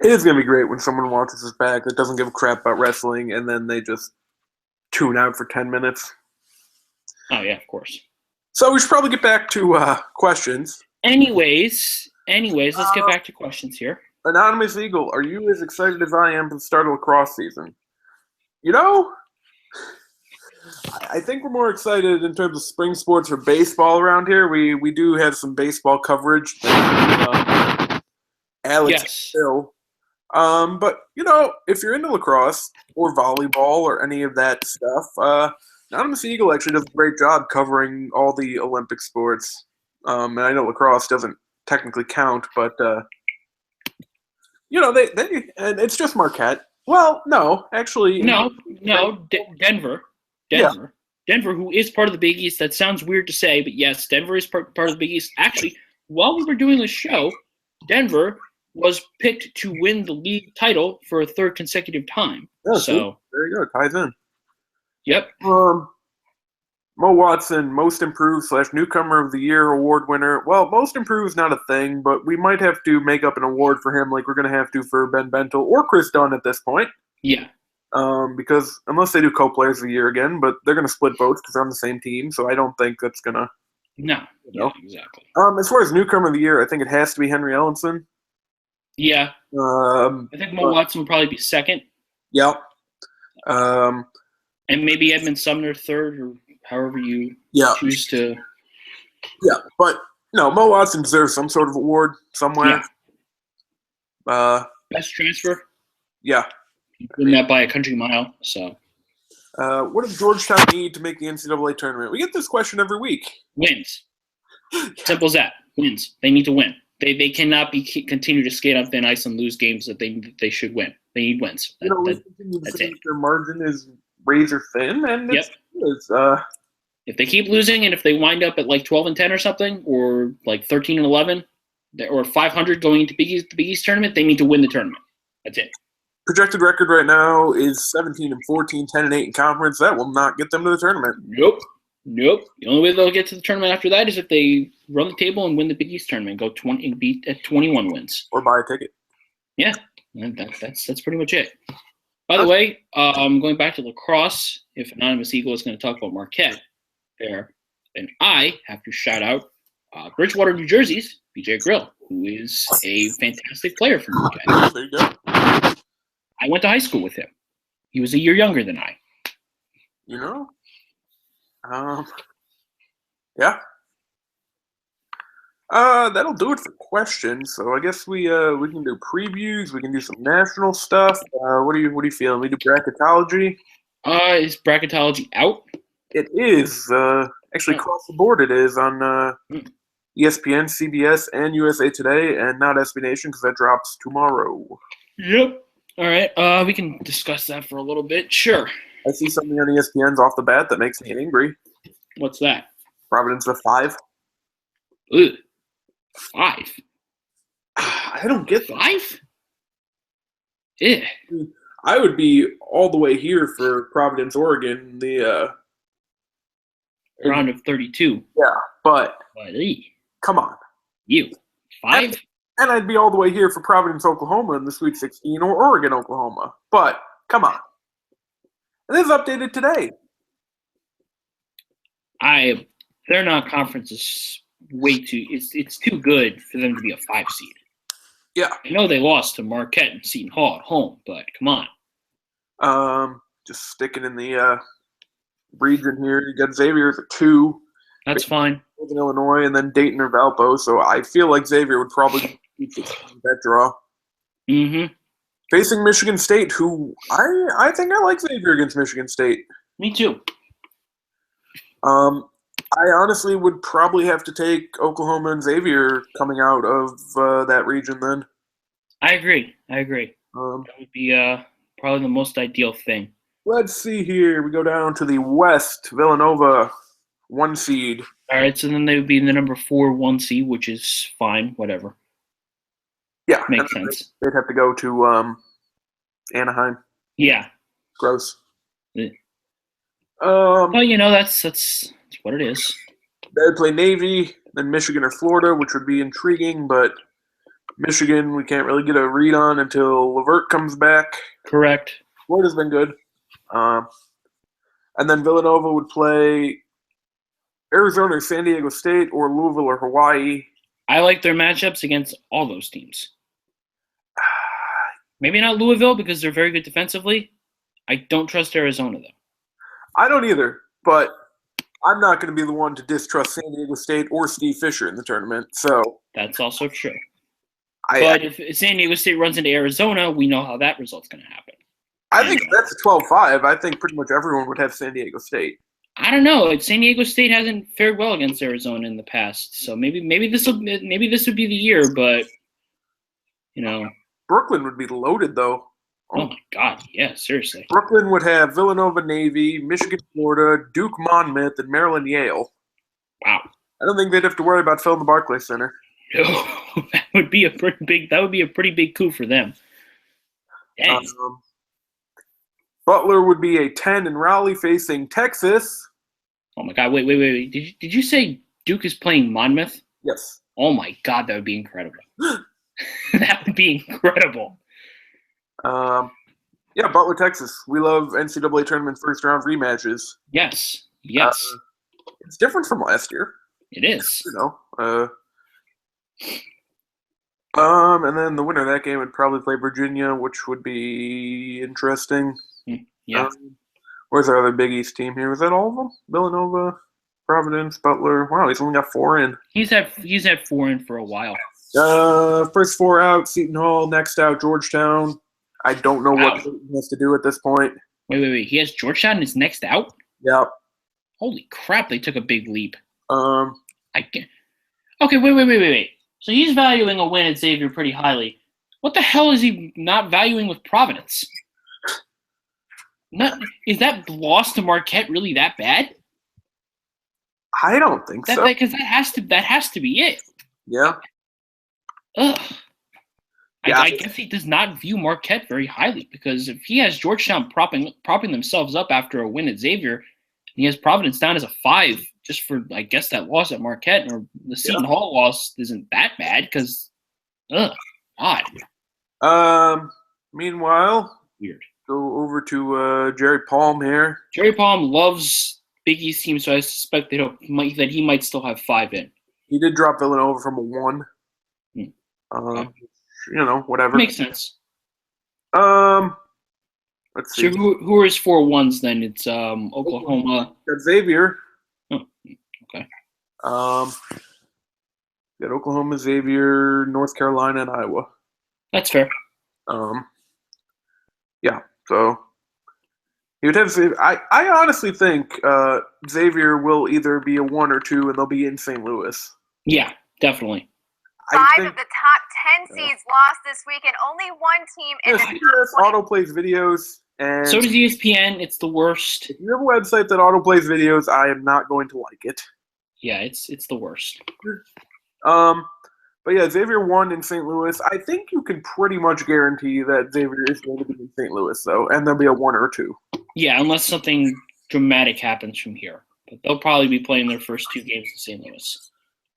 It is going to be great when someone watches his back that doesn't give a crap about wrestling and then they just tune out for 10 minutes. Oh, yeah, of course. So we should probably get back to questions. Anyways, let's get back to questions here. Anonymous Eagle, are you as excited as I am for the start of lacrosse season? You know, I think we're more excited in terms of spring sports for baseball around here. We do have some baseball coverage. Alex Yes. Hill. But, you know, if you're into lacrosse or volleyball or any of that stuff, Anonymous Eagle actually does a great job covering all the Olympic sports. And I know lacrosse doesn't technically count, but, you know, they and it's just Marquette. Well, no, actually. No, Denver. Yeah. Denver, who is part of the Big East. That sounds weird to say, but yes, Denver is part of the Big East. Actually, while we were doing the show, Denver was picked to win the league title for a third consecutive time. Yeah, so there you go. Ties in. Yep. Mo Watson, Most Improved / Newcomer of the Year award winner. Well, Most Improved is not a thing, but we might have to make up an award for him like we're going to have to for Ben Bentel or Chris Dunn at this point. Yeah. Because unless they do co-players of the year again, but they're going to split votes because they're on the same team, so I don't think that's going to... No. You know? Yeah, exactly. As far as Newcomer of the Year, I think it has to be Henry Ellenson. Yeah. I think Mo Watson would probably be second. Yeah. And maybe Edmund Sumner third, or however you choose to. Yeah, but no, Mo Watson deserves some sort of award somewhere. Yeah. Best transfer. Yeah. Win that by a country mile. So. What does Georgetown need to make the NCAA tournament? We get this question every week. Wins. Simple as that. Wins. They need to win. They cannot continue to skate on thin ice and lose games that they should win. They need wins. That's it. Their margin is razor thin, and if they keep losing and if they wind up at like 12-10 or something, or like 13-11, or 500 going into the Big East tournament, they need to win the tournament. That's it. Projected record right now is 17-14, 10-8 in conference. That will not get them to the tournament. Nope. The only way they'll get to the tournament after that is if they run the table and win the Big East tournament, go 20 and beat at 21 wins, or buy a ticket. Yeah, that's pretty much it. By the way, going back to lacrosse, if Anonymous Eagle is going to talk about Marquette there, then I have to shout out Bridgewater, New Jersey's BJ Grill, who is a fantastic player for Marquette. There you go. I went to high school with him. He was a year younger than I. You know? Yeah. That'll do it for questions. So I guess we can do previews. We can do some national stuff. What are you feeling? We do bracketology. Is bracketology out? It is. Actually, across the board, it is on ESPN, CBS, and USA Today, and not SB Nation because that drops tomorrow. Yep. All right. We can discuss that for a little bit. Sure. I see something on ESPN's off the bat that makes me angry. What's that? Providence with 5. Ugh. 5? I don't get that. 5? Yeah. I would be all the way here for Providence, Oregon. The round of 32. Yeah, but Buddy. Come on. You. 5? And I'd be all the way here for Providence, Oklahoma in the Sweet 16 or Oregon, Oklahoma. But come on. And this is updated today. Their non-conference is way too. It's too good for them to be a 5 seed. Yeah. I know they lost to Marquette and Seton Hall at home, but come on. Just sticking in the region here. You got Xavier at 2. That's fine. In Illinois, and then Dayton or Valpo. So I feel like Xavier would probably beat that draw. Mm-hmm. Facing Michigan State, who I think I like Xavier against Michigan State. Me too. I honestly would probably have to take Oklahoma and Xavier coming out of that region then. I agree. That would be probably the most ideal thing. Let's see here. We go down to the West. Villanova, 1 seed. All right, so then they would be in the number 4 1 seed, which is fine. Whatever. Yeah, Makes sense. They'd have to go to Anaheim. Yeah. Gross. Well, that's what it is. They'd play Navy, then Michigan or Florida, which would be intriguing, but Michigan we can't really get a read on until Levert comes back. Correct. Florida's been good. And then Villanova would play Arizona or San Diego State or Louisville or Hawaii. I like their matchups against all those teams. Maybe not Louisville because they're very good defensively. I don't trust Arizona, though. I don't either, but I'm not going to be the one to distrust San Diego State or Steve Fisher in the tournament. So that's also true. But if San Diego State runs into Arizona, we know how that result's going to happen. I think that's a 12-5. I think pretty much everyone would have San Diego State. I don't know. San Diego State hasn't fared well against Arizona in the past, so maybe this would be the year. But Brooklyn would be loaded though. Oh my God! Yeah, seriously. Brooklyn would have Villanova, Navy, Michigan, Florida, Duke, Monmouth, and Maryland, Yale. Wow. I don't think they'd have to worry about filling the Barclays Center. No, that would be a pretty big coup for them. Dang. Butler would be a 10 in Raleigh facing Texas. Oh my God! Wait! Did you say Duke is playing Monmouth? Yes. Oh my God! That would be incredible. That would be incredible. Yeah, Butler, Texas. We love NCAA tournament first round rematches. Yes. It's different from last year. It is. And then the winner of that game would probably play Virginia, which would be interesting. Yeah. Where's our other Big East team here? Was that all of them? Villanova, Providence, Butler. Wow, he's only got 4 in. He's had 4 in for a while. First 4 out, Seton Hall. Next out, Georgetown. I don't know what he has to do at this point. Wait. He has Georgetown in his next out? Yep. Holy crap, they took a big leap. I can't. Okay, wait. So he's valuing a win at Xavier pretty highly. What the hell is he not valuing with Providence? Is that loss to Marquette really that bad? I don't think so. Because that has to be it. Yeah. Ugh. Yeah. I guess he does not view Marquette very highly because if he has Georgetown propping themselves up after a win at Xavier, and he has Providence down as a 5 just for, I guess, that loss at Marquette, or the Seton Hall loss isn't that bad because, odd. Meanwhile, weird. Go over to Jerry Palm here. Jerry Palm loves Big East teams, so I suspect that he might still have 5 in. He did drop Villanova from a 1. Okay. Whatever. Makes sense. Let's see. So who are his 4 1s then? It's Oklahoma. Got Xavier. Oh, okay. Got Oklahoma, Xavier, North Carolina, and Iowa. That's fair. Yeah. So he would have Xavier. I honestly think Xavier will either be a 1 or 2, and they'll be in St. Louis. Yeah, definitely. 5 of the top 10 seeds lost this week, and only 1 team in the Auto plays videos, and so does ESPN. It's the worst. If you have a website that auto plays videos, I am not going to like it. Yeah, it's the worst. But yeah, Xavier won in St. Louis. I think you can pretty much guarantee that Xavier is going to be in St. Louis, though, and there'll be a 1 or 2. Yeah, unless something dramatic happens from here. But they'll probably be playing their first 2 games in St. Louis.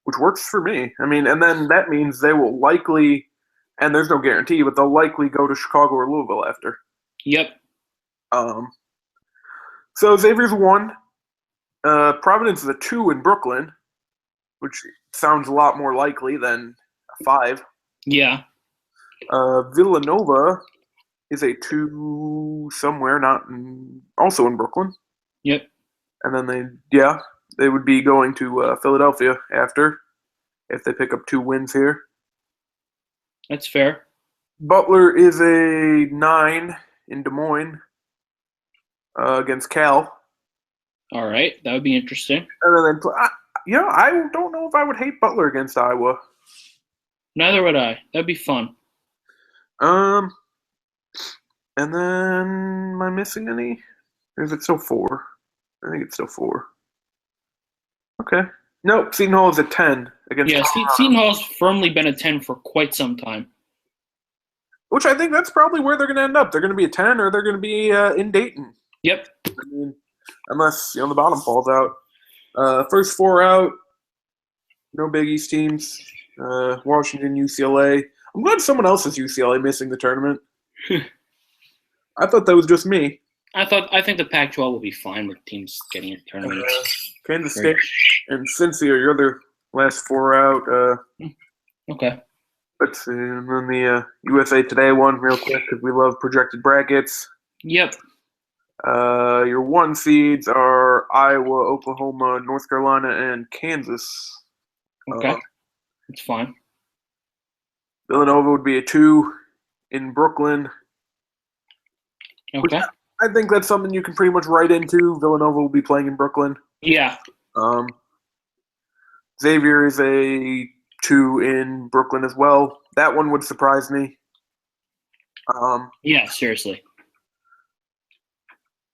Which works for me. I mean, and then that means they will likely, and there's no guarantee, but they'll likely go to Chicago or Louisville after. Yep. So Xavier's a 1. Providence is a 2 in Brooklyn, which sounds a lot more likely than a 5. Yeah. Villanova is a 2 somewhere, also in Brooklyn. Yep. And then they would be going to Philadelphia after, if they pick up 2 wins here. That's fair. Butler is a 9 in Des Moines against Cal. All right, that would be interesting. And then, I don't know if I would hate Butler against Iowa. Neither would I. That'd be fun. And then, am I missing any? Or is it still 4? I think it's still 4. Okay. Nope, Seton Hall is a 10 against Yeah, Colorado, Seton Hall's firmly been a 10 for quite some time. which I think that's probably where they're going to end up. They're going to be a 10 or they're going to be in Dayton. Yep. I mean, unless, the bottom falls out. First 4 out, no Big East teams. Washington, UCLA. I'm glad someone else is UCLA missing the tournament. I thought that was just me. I think the Pac-12 will be fine with teams getting in tournaments. Kansas Great. State and Cincy are your other last 4 out. Okay. Let's see. And then the USA Today one real quick because we love projected brackets. Yep. Your 1 seeds are Iowa, Oklahoma, North Carolina, and Kansas. Okay. It's fine. Villanova would be a 2 in Brooklyn. Okay. I think that's something you can pretty much write into. Villanova will be playing in Brooklyn. Yeah. Xavier is a 2 in Brooklyn as well. That one would surprise me. Yeah, seriously.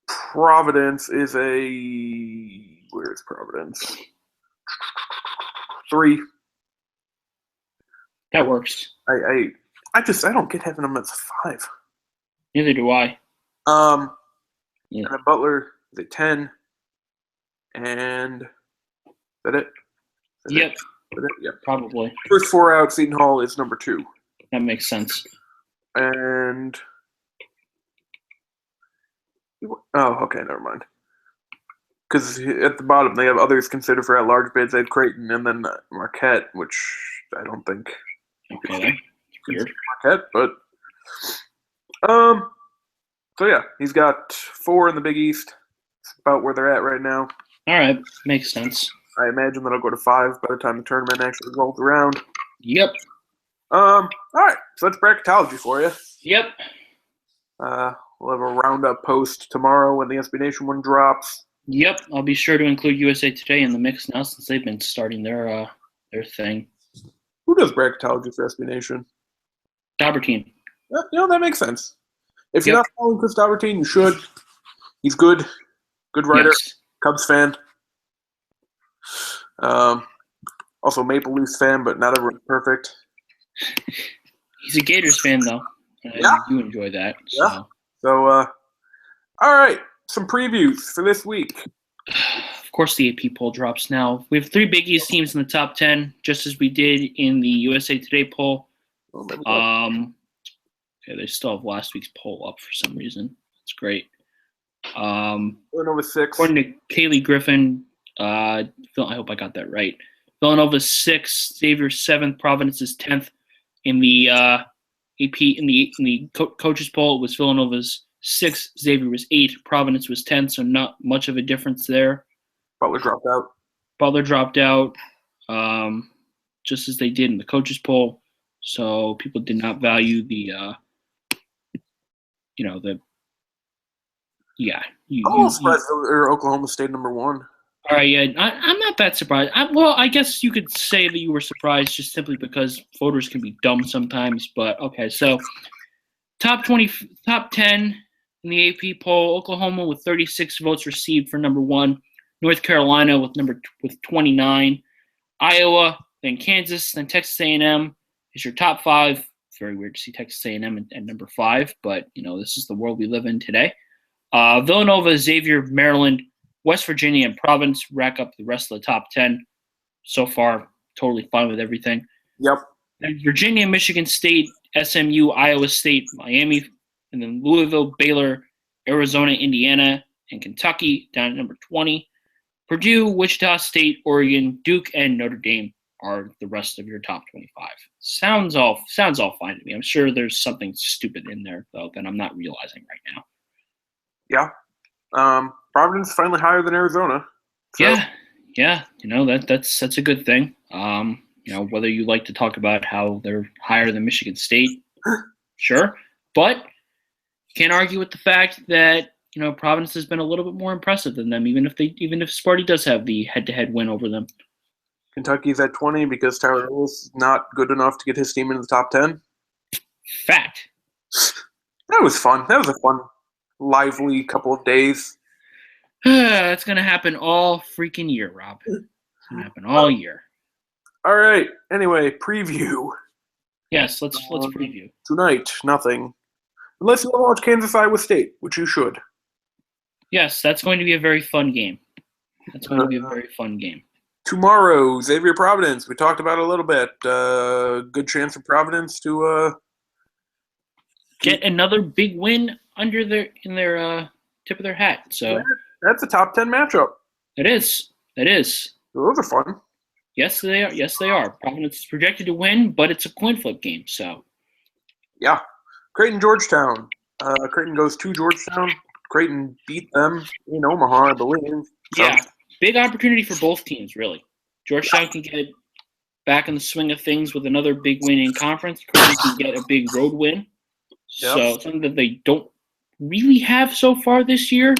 Providence is a – where is Providence? 3. That works. I don't get having them as a 5. Neither do I. And then Butler is a 10. And is that it? Yep. Is that it? Yep. Probably. First 4 out, Seton Hall is number 2. That makes sense. And okay, never mind. Because at the bottom they have others considered for at-large bids. They had Creighton and then Marquette, which I don't think Okay, then. Weird. Marquette, but so yeah, he's got 4 in the Big East. It's about where they're at right now. All right, makes sense. I imagine that'll go to 5 by the time the tournament actually rolls around. Yep. All right, so that's bracketology for you. Yep. We'll have a roundup post tomorrow when the SB Nation one drops. Yep. I'll be sure to include USA Today in the mix now since they've been starting their thing. Who does bracketology for SB Nation? Albertine. That makes sense. If you're Yep. not following Chris Albertine, you should. He's good. Good writer. Yes. Cubs fan. Also Maple Leafs fan, but not everyone's perfect. He's a Gators fan, though. Yeah. I do enjoy that. Yeah. So. So, all right, some previews for this week. Of course, the AP poll drops now. We have 3 Big East teams in the top 10, just as we did in the USA Today poll. Oh, maybe not. Okay, they still have last week's poll up for some reason. That's great. Villanova 6. According to Kaylee Griffin, I hope I got that right. Villanova 6, Xavier 7th, Providence is 10th. In the AP in the coaches poll, it was Villanova's 6th, Xavier was 8th, Providence was 10th, so not much of a difference there. Butler dropped out. Butler dropped out, just as they did in the coaches poll. So people did not value I'm surprised Oklahoma State number 1. All right, yeah, I'm not that surprised. I guess you could say that you were surprised just simply because voters can be dumb sometimes. But okay, so top 10 in the AP poll: Oklahoma with 36 votes received for number 1, North Carolina with 29, Iowa, then Kansas, then Texas A&M is your top 5. It's very weird to see Texas A&M at number 5, but this is the world we live in today. Villanova, Xavier, Maryland, West Virginia, and Providence rack up the rest of the top 10. So far, totally fine with everything. Yep. And Virginia, Michigan State, SMU, Iowa State, Miami, and then Louisville, Baylor, Arizona, Indiana, and Kentucky down at number 20. Purdue, Wichita State, Oregon, Duke, and Notre Dame are the rest of your top 25. Sounds all fine to me. I'm sure there's something stupid in there, though, that I'm not realizing right now. Yeah. Providence is finally higher than Arizona. So. Yeah. That's a good thing. Whether you like to talk about how they're higher than Michigan State, sure, but you can't argue with the fact that Providence has been a little bit more impressive than them, even if Sparty does have the head-to-head win over them. Kentucky's at 20 because Tyler Lewis is not good enough to get his team into the top 10. Fact. That was fun. That was a fun, lively couple of days. It's going to happen all freaking year, Rob. It's going to happen all year. All right. Anyway, preview. Yes, let's preview. Tonight, nothing. Unless you want to watch Kansas Iowa State, which you should. Yes, that's going to be a very fun game. That's going to be a very fun game. Tomorrow, Xavier Providence. We talked about it a little bit. Good chance for Providence to get another big win in their tip of their hat. So that's a top 10 matchup. It is. Those are fun. Yes, they are. Yes, they are. Providence is projected to win, but it's a coin flip game. So yeah, Creighton, Georgetown. Creighton goes to Georgetown. Creighton beat them in Omaha, I believe. So. Yeah, big opportunity for both teams, really. Georgetown can get back in the swing of things with another big win in conference. Creighton can get a big road win. Yep. So something that they don't really have so far this year.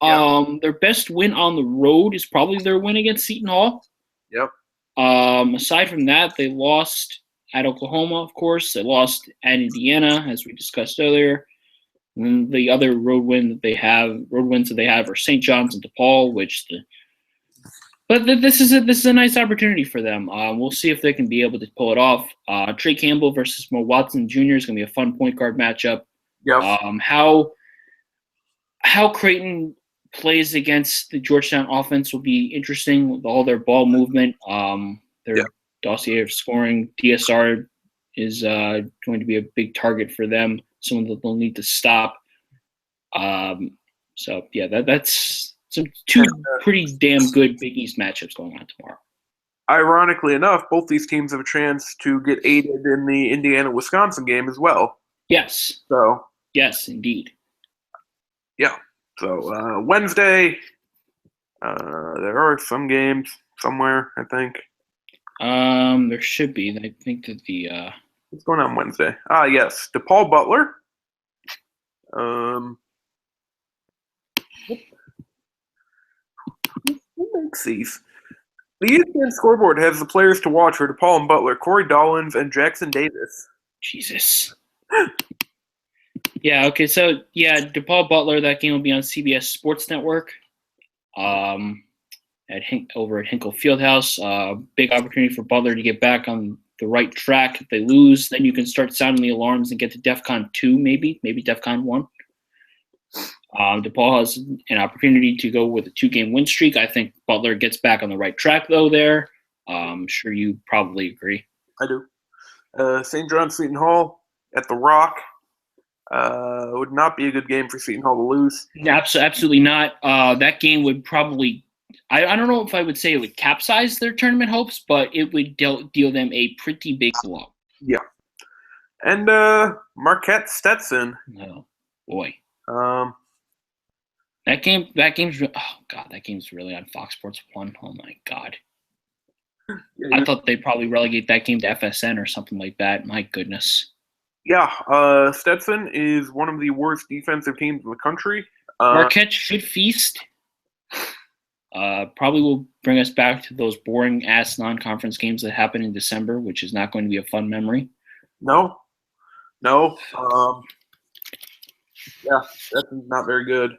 Yep. Their best win on the road is probably their win against Seton Hall. Yep. Aside from that, they lost at Oklahoma, of course. They lost at Indiana, as we discussed earlier. And then the other road wins that they have are St. John's and DePaul, but this is a nice opportunity for them. We'll see if they can be able to pull it off. Trey Campbell versus Mo Watson Jr. is going to be a fun point guard matchup. Yep. How Creighton plays against the Georgetown offense will be interesting with all their ball movement. Their dossier of scoring, DSR is going to be a big target for them. Someone that they'll need to stop. That's two pretty damn good Big East matchups going on tomorrow. Ironically enough, both these teams have a chance to get aided in the Indiana-Wisconsin game as well. Yes. So. Yes, indeed. Yeah. So Wednesday, there are some games somewhere, I think. There should be. I think that what's going on Wednesday? Yes, DePaul Butler. Who makes these? The ESPN scoreboard has the players to watch for DePaul and Butler: Corey Dollins and Jackson Davis. Jesus. Yeah. Okay. So DePaul Butler. That game will be on CBS Sports Network. Over at Hinkle Fieldhouse. Big opportunity for Butler to get back on the right track. If they lose, then you can start sounding the alarms and get to DEFCON 2, maybe DEFCON 1. DePaul has an opportunity to go with a 2-game win streak. I think Butler gets back on the right track, though, there. I'm sure you probably agree. I do. St. John Seton Hall at the Rock. Would not be a good game for Seton Hall to lose. Absolutely not. That game would probably I don't know if I would say it would capsize their tournament hopes, but it would deal them a pretty big blow. Yeah. And Marquette Stetson. Oh, boy. That game's really on Fox Sports 1. Oh, my God. Yeah, I thought they'd probably relegate that game to FSN or something like that. My goodness. Yeah, Stetson is one of the worst defensive teams in the country. Marquette should feast. Probably will bring us back to those boring-ass non-conference games that happen in December, which is not going to be a fun memory. No. Yeah, that's not very good.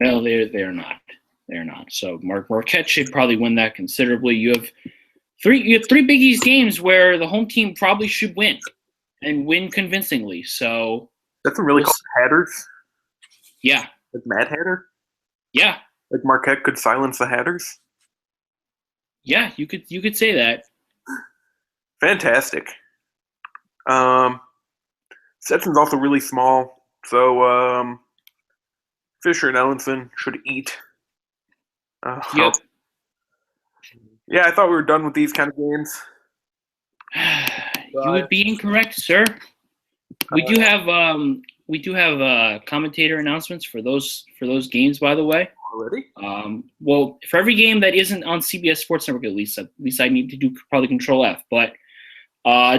No, they're not. They're not. So Marquette should probably win that considerably. You have three Big East games where the home team probably should win and win convincingly. So that's a really called Hatters. Yeah. Like Mad Hatter. Yeah. Like Marquette could silence the Hatters. Yeah, you could say that. Fantastic. Stetson's also really small, so Fisher and Ellenson should eat. Yep. Yeah, I thought we were done with these kind of games. You would be incorrect, sir. We do have commentator announcements for those games, by the way. Already? Well, for every game that isn't on CBS Sports Network, at least I need to do probably Control F. But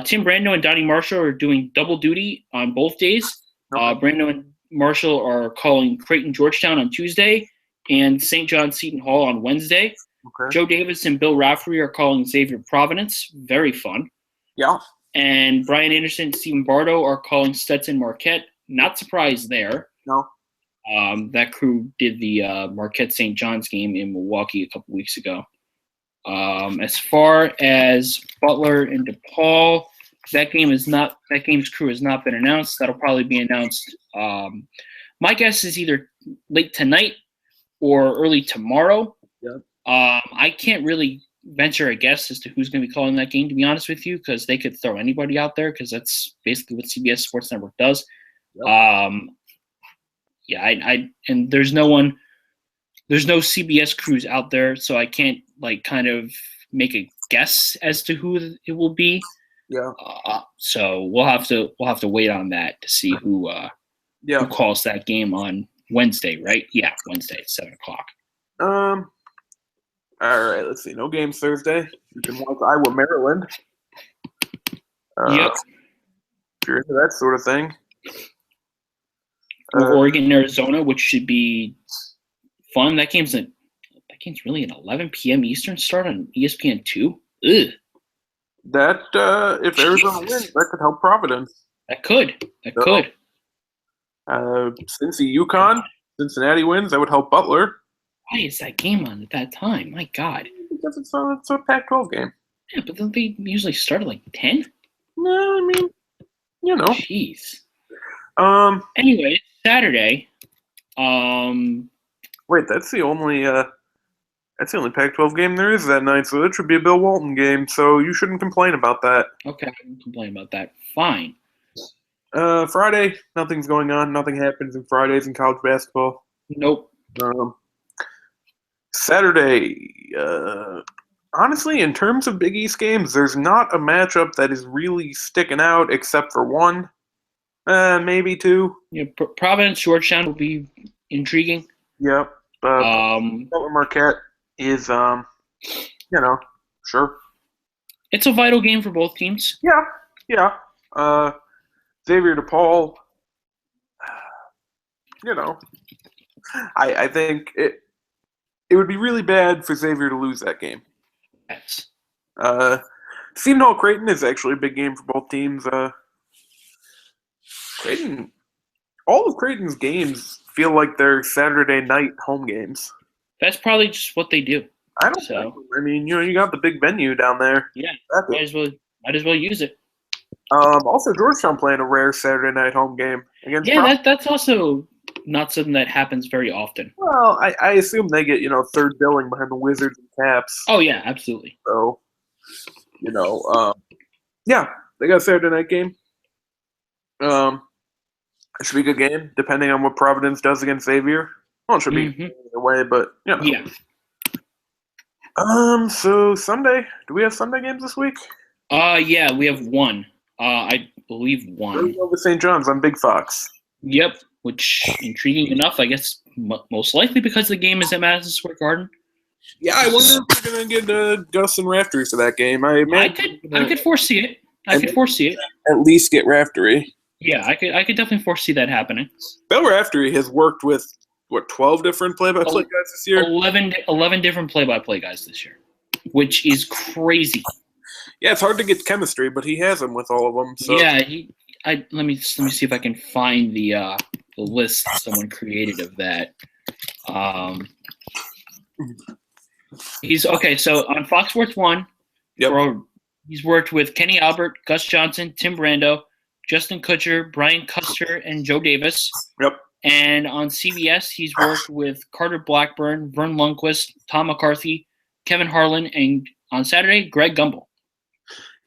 Tim Brando and Donnie Marshall are doing double duty on both days. Okay. Brando and Marshall are calling Creighton Georgetown on Tuesday and St. John Seton Hall on Wednesday. Okay. Joe Davis and Bill Raftery are calling Xavier Providence. Very fun. Yeah. And Brian Anderson and Stephen Bardo are calling Stetson Marquette. Not surprised there. No. That crew did the Marquette St. John's game in Milwaukee a couple weeks ago. As far as Butler and DePaul, that game's crew has not been announced. That'll probably be announced. My guess is either late tonight or early tomorrow. Yeah. I can't really venture a guess as to who's going to be calling that game, to be honest with you, because they could throw anybody out there, because that's basically what CBS Sports Network does. Yep. And there's no CBS crews out there, so I can't kind of make a guess as to who it will be. Yeah. So we'll have to wait on that to see who calls that game on Wednesday, right? Yeah, Wednesday at 7:00. All right, let's see. No games Thursday. You can watch Iowa, Maryland. Yep. If you're into that sort of thing. Oregon, Arizona, which should be fun. That game's really an 11 p.m. Eastern start on ESPN2. Ugh. That if Arizona wins, that could help Providence. That could. Cincy, UConn, Cincinnati wins. That would help Butler. Why is that game on at that time? My God. Because it's a Pac-12 game. Yeah, but don't they usually start at 10? No, I mean, Jeez. Anyway, Saturday. Wait, that's the only Pac-12 game there is that night, so it should be a Bill Walton game. So you shouldn't complain about that. Okay, I can complain about that. Fine. Friday, nothing's going on. Nothing happens in Fridays in college basketball. Nope. Saturday, honestly, in terms of Big East games, there's not a matchup that is really sticking out except for one, maybe two. Yeah, Providence Georgetown will be intriguing. Yep. Butler Marquette is, sure. It's a vital game for both teams. Yeah. Xavier DePaul, I think it would be really bad for Xavier to lose that game. Yes. Seton Hall Creighton is actually a big game for both teams. All of Creighton's games feel like they're Saturday night home games. That's probably just what they do. I don't know. I mean, you got the big venue down there. Yeah, might as well use it. Also, Georgetown playing a rare Saturday night home game against. Yeah, that's also not something that happens very often. Well, I assume they get third billing behind the Wizards and Caps. Oh yeah, absolutely. So, yeah, they got a Saturday night game. It should be a good game, depending on what Providence does against Xavier. Well, it should be either way, but Yeah. So Sunday, do we have Sunday games this week? Yeah, we have one. I believe one. Over St. John's on Big Fox. Yep, which intriguing enough, I guess, most likely because the game is at Madison Square Garden. Yeah, I wonder if we're gonna get Justin Raftery for that game. I could foresee it. At least get Raftery. Yeah, I could definitely foresee that happening. Bill Raftery has worked with 12 different play-by-play guys this year. 11 different play-by-play guys this year, which is crazy. Yeah, it's hard to get chemistry, but he has them with all of them. So. Yeah, let me see if I can find the list someone created of that. He's okay. So on Fox Sports 1, he's worked with Kenny Albert, Gus Johnson, Tim Brando, Justin Kutcher, Brian Custer, and Joe Davis. Yep. And on CBS, he's worked with Carter Blackburn, Vern Lundquist, Tom McCarthy, Kevin Harlan, and on Saturday, Greg Gumbel.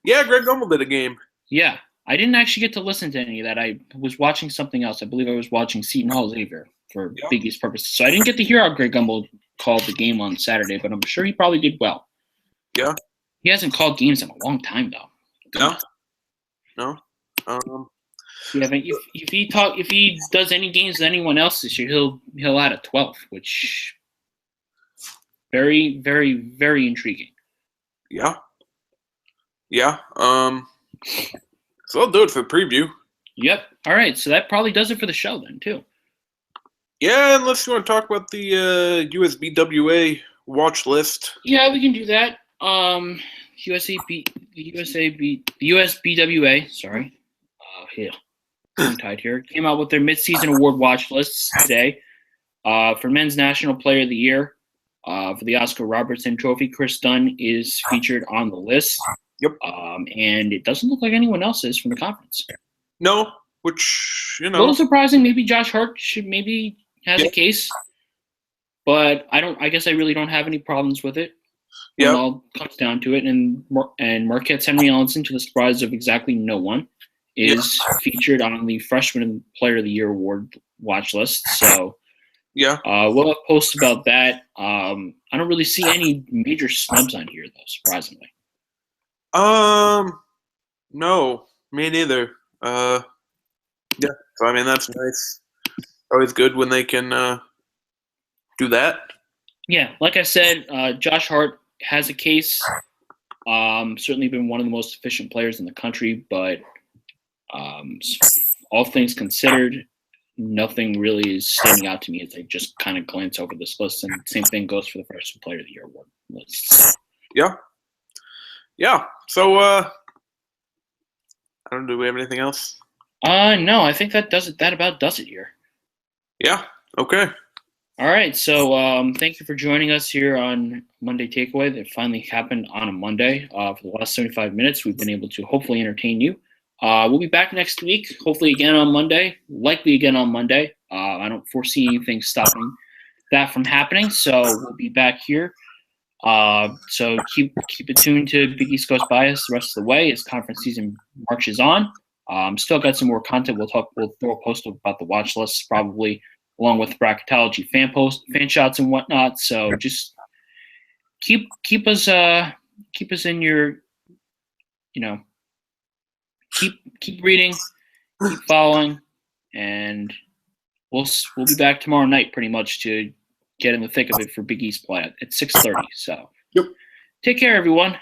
Yeah, Greg Gumbel did a game. Yeah. I didn't actually get to listen to any of that. I was watching something else. I believe I was watching Seton Hall Xavier for Big East purposes. So I didn't get to hear how Greg Gumbel called the game on Saturday, but I'm sure he probably did well. Yeah. He hasn't called games in a long time, though. No. Yeah, but if he does any games with anyone else this year, he'll add a 12th, which very, very, very intriguing. Yeah. So I'll do it for the preview. Yep. All right. So that probably does it for the show then, too. Yeah, unless you want to talk about the USBWA watch list. Yeah, we can do that. USBWA, sorry. Yeah, I'm tied here. Came out with their midseason award watch lists today. For Men's National Player of the Year, for the Oscar Robertson Trophy, Chris Dunn is featured on the list. Yep. And it doesn't look like anyone else is from the conference. No, which, A little surprising. Maybe Josh Hart has a case, but I guess I really don't have any problems with it. When it all comes down to it, and Marquette Henry Ellenson, to the surprise of exactly no one, is featured on the Freshman Player of the Year award watch list. So we'll have posts about that. I don't really see any major snubs on here, though, surprisingly. No, me neither. So I mean, that's nice. Always good when they can do that. Yeah, like I said, Josh Hart has a case. Certainly been one of the most efficient players in the country, but all things considered, nothing really is standing out to me as I just kind of glance over this list. And the same thing goes for the Freshman Player of the Year award list. Yeah. So I don't know. Do we have anything else? No, I think that does it. That about does it here. Yeah. Okay. All right. So thank you for joining us here on Monday Takeaway. That finally happened on a Monday. For the last 75 minutes, we've been able to hopefully entertain you. We'll be back next week, hopefully again on Monday, likely again on Monday. I don't foresee anything stopping that from happening, so we'll be back here. So keep it tuned to Big East Coast Bias the rest of the way as conference season marches on. Still got some more content. We'll throw a post about the watch lists probably, along with bracketology, fan shots and whatnot. So just keep us in your, keep reading, keep following, and we'll be back tomorrow night pretty much to get in the thick of it for Big East play at 6:30. So take care, everyone.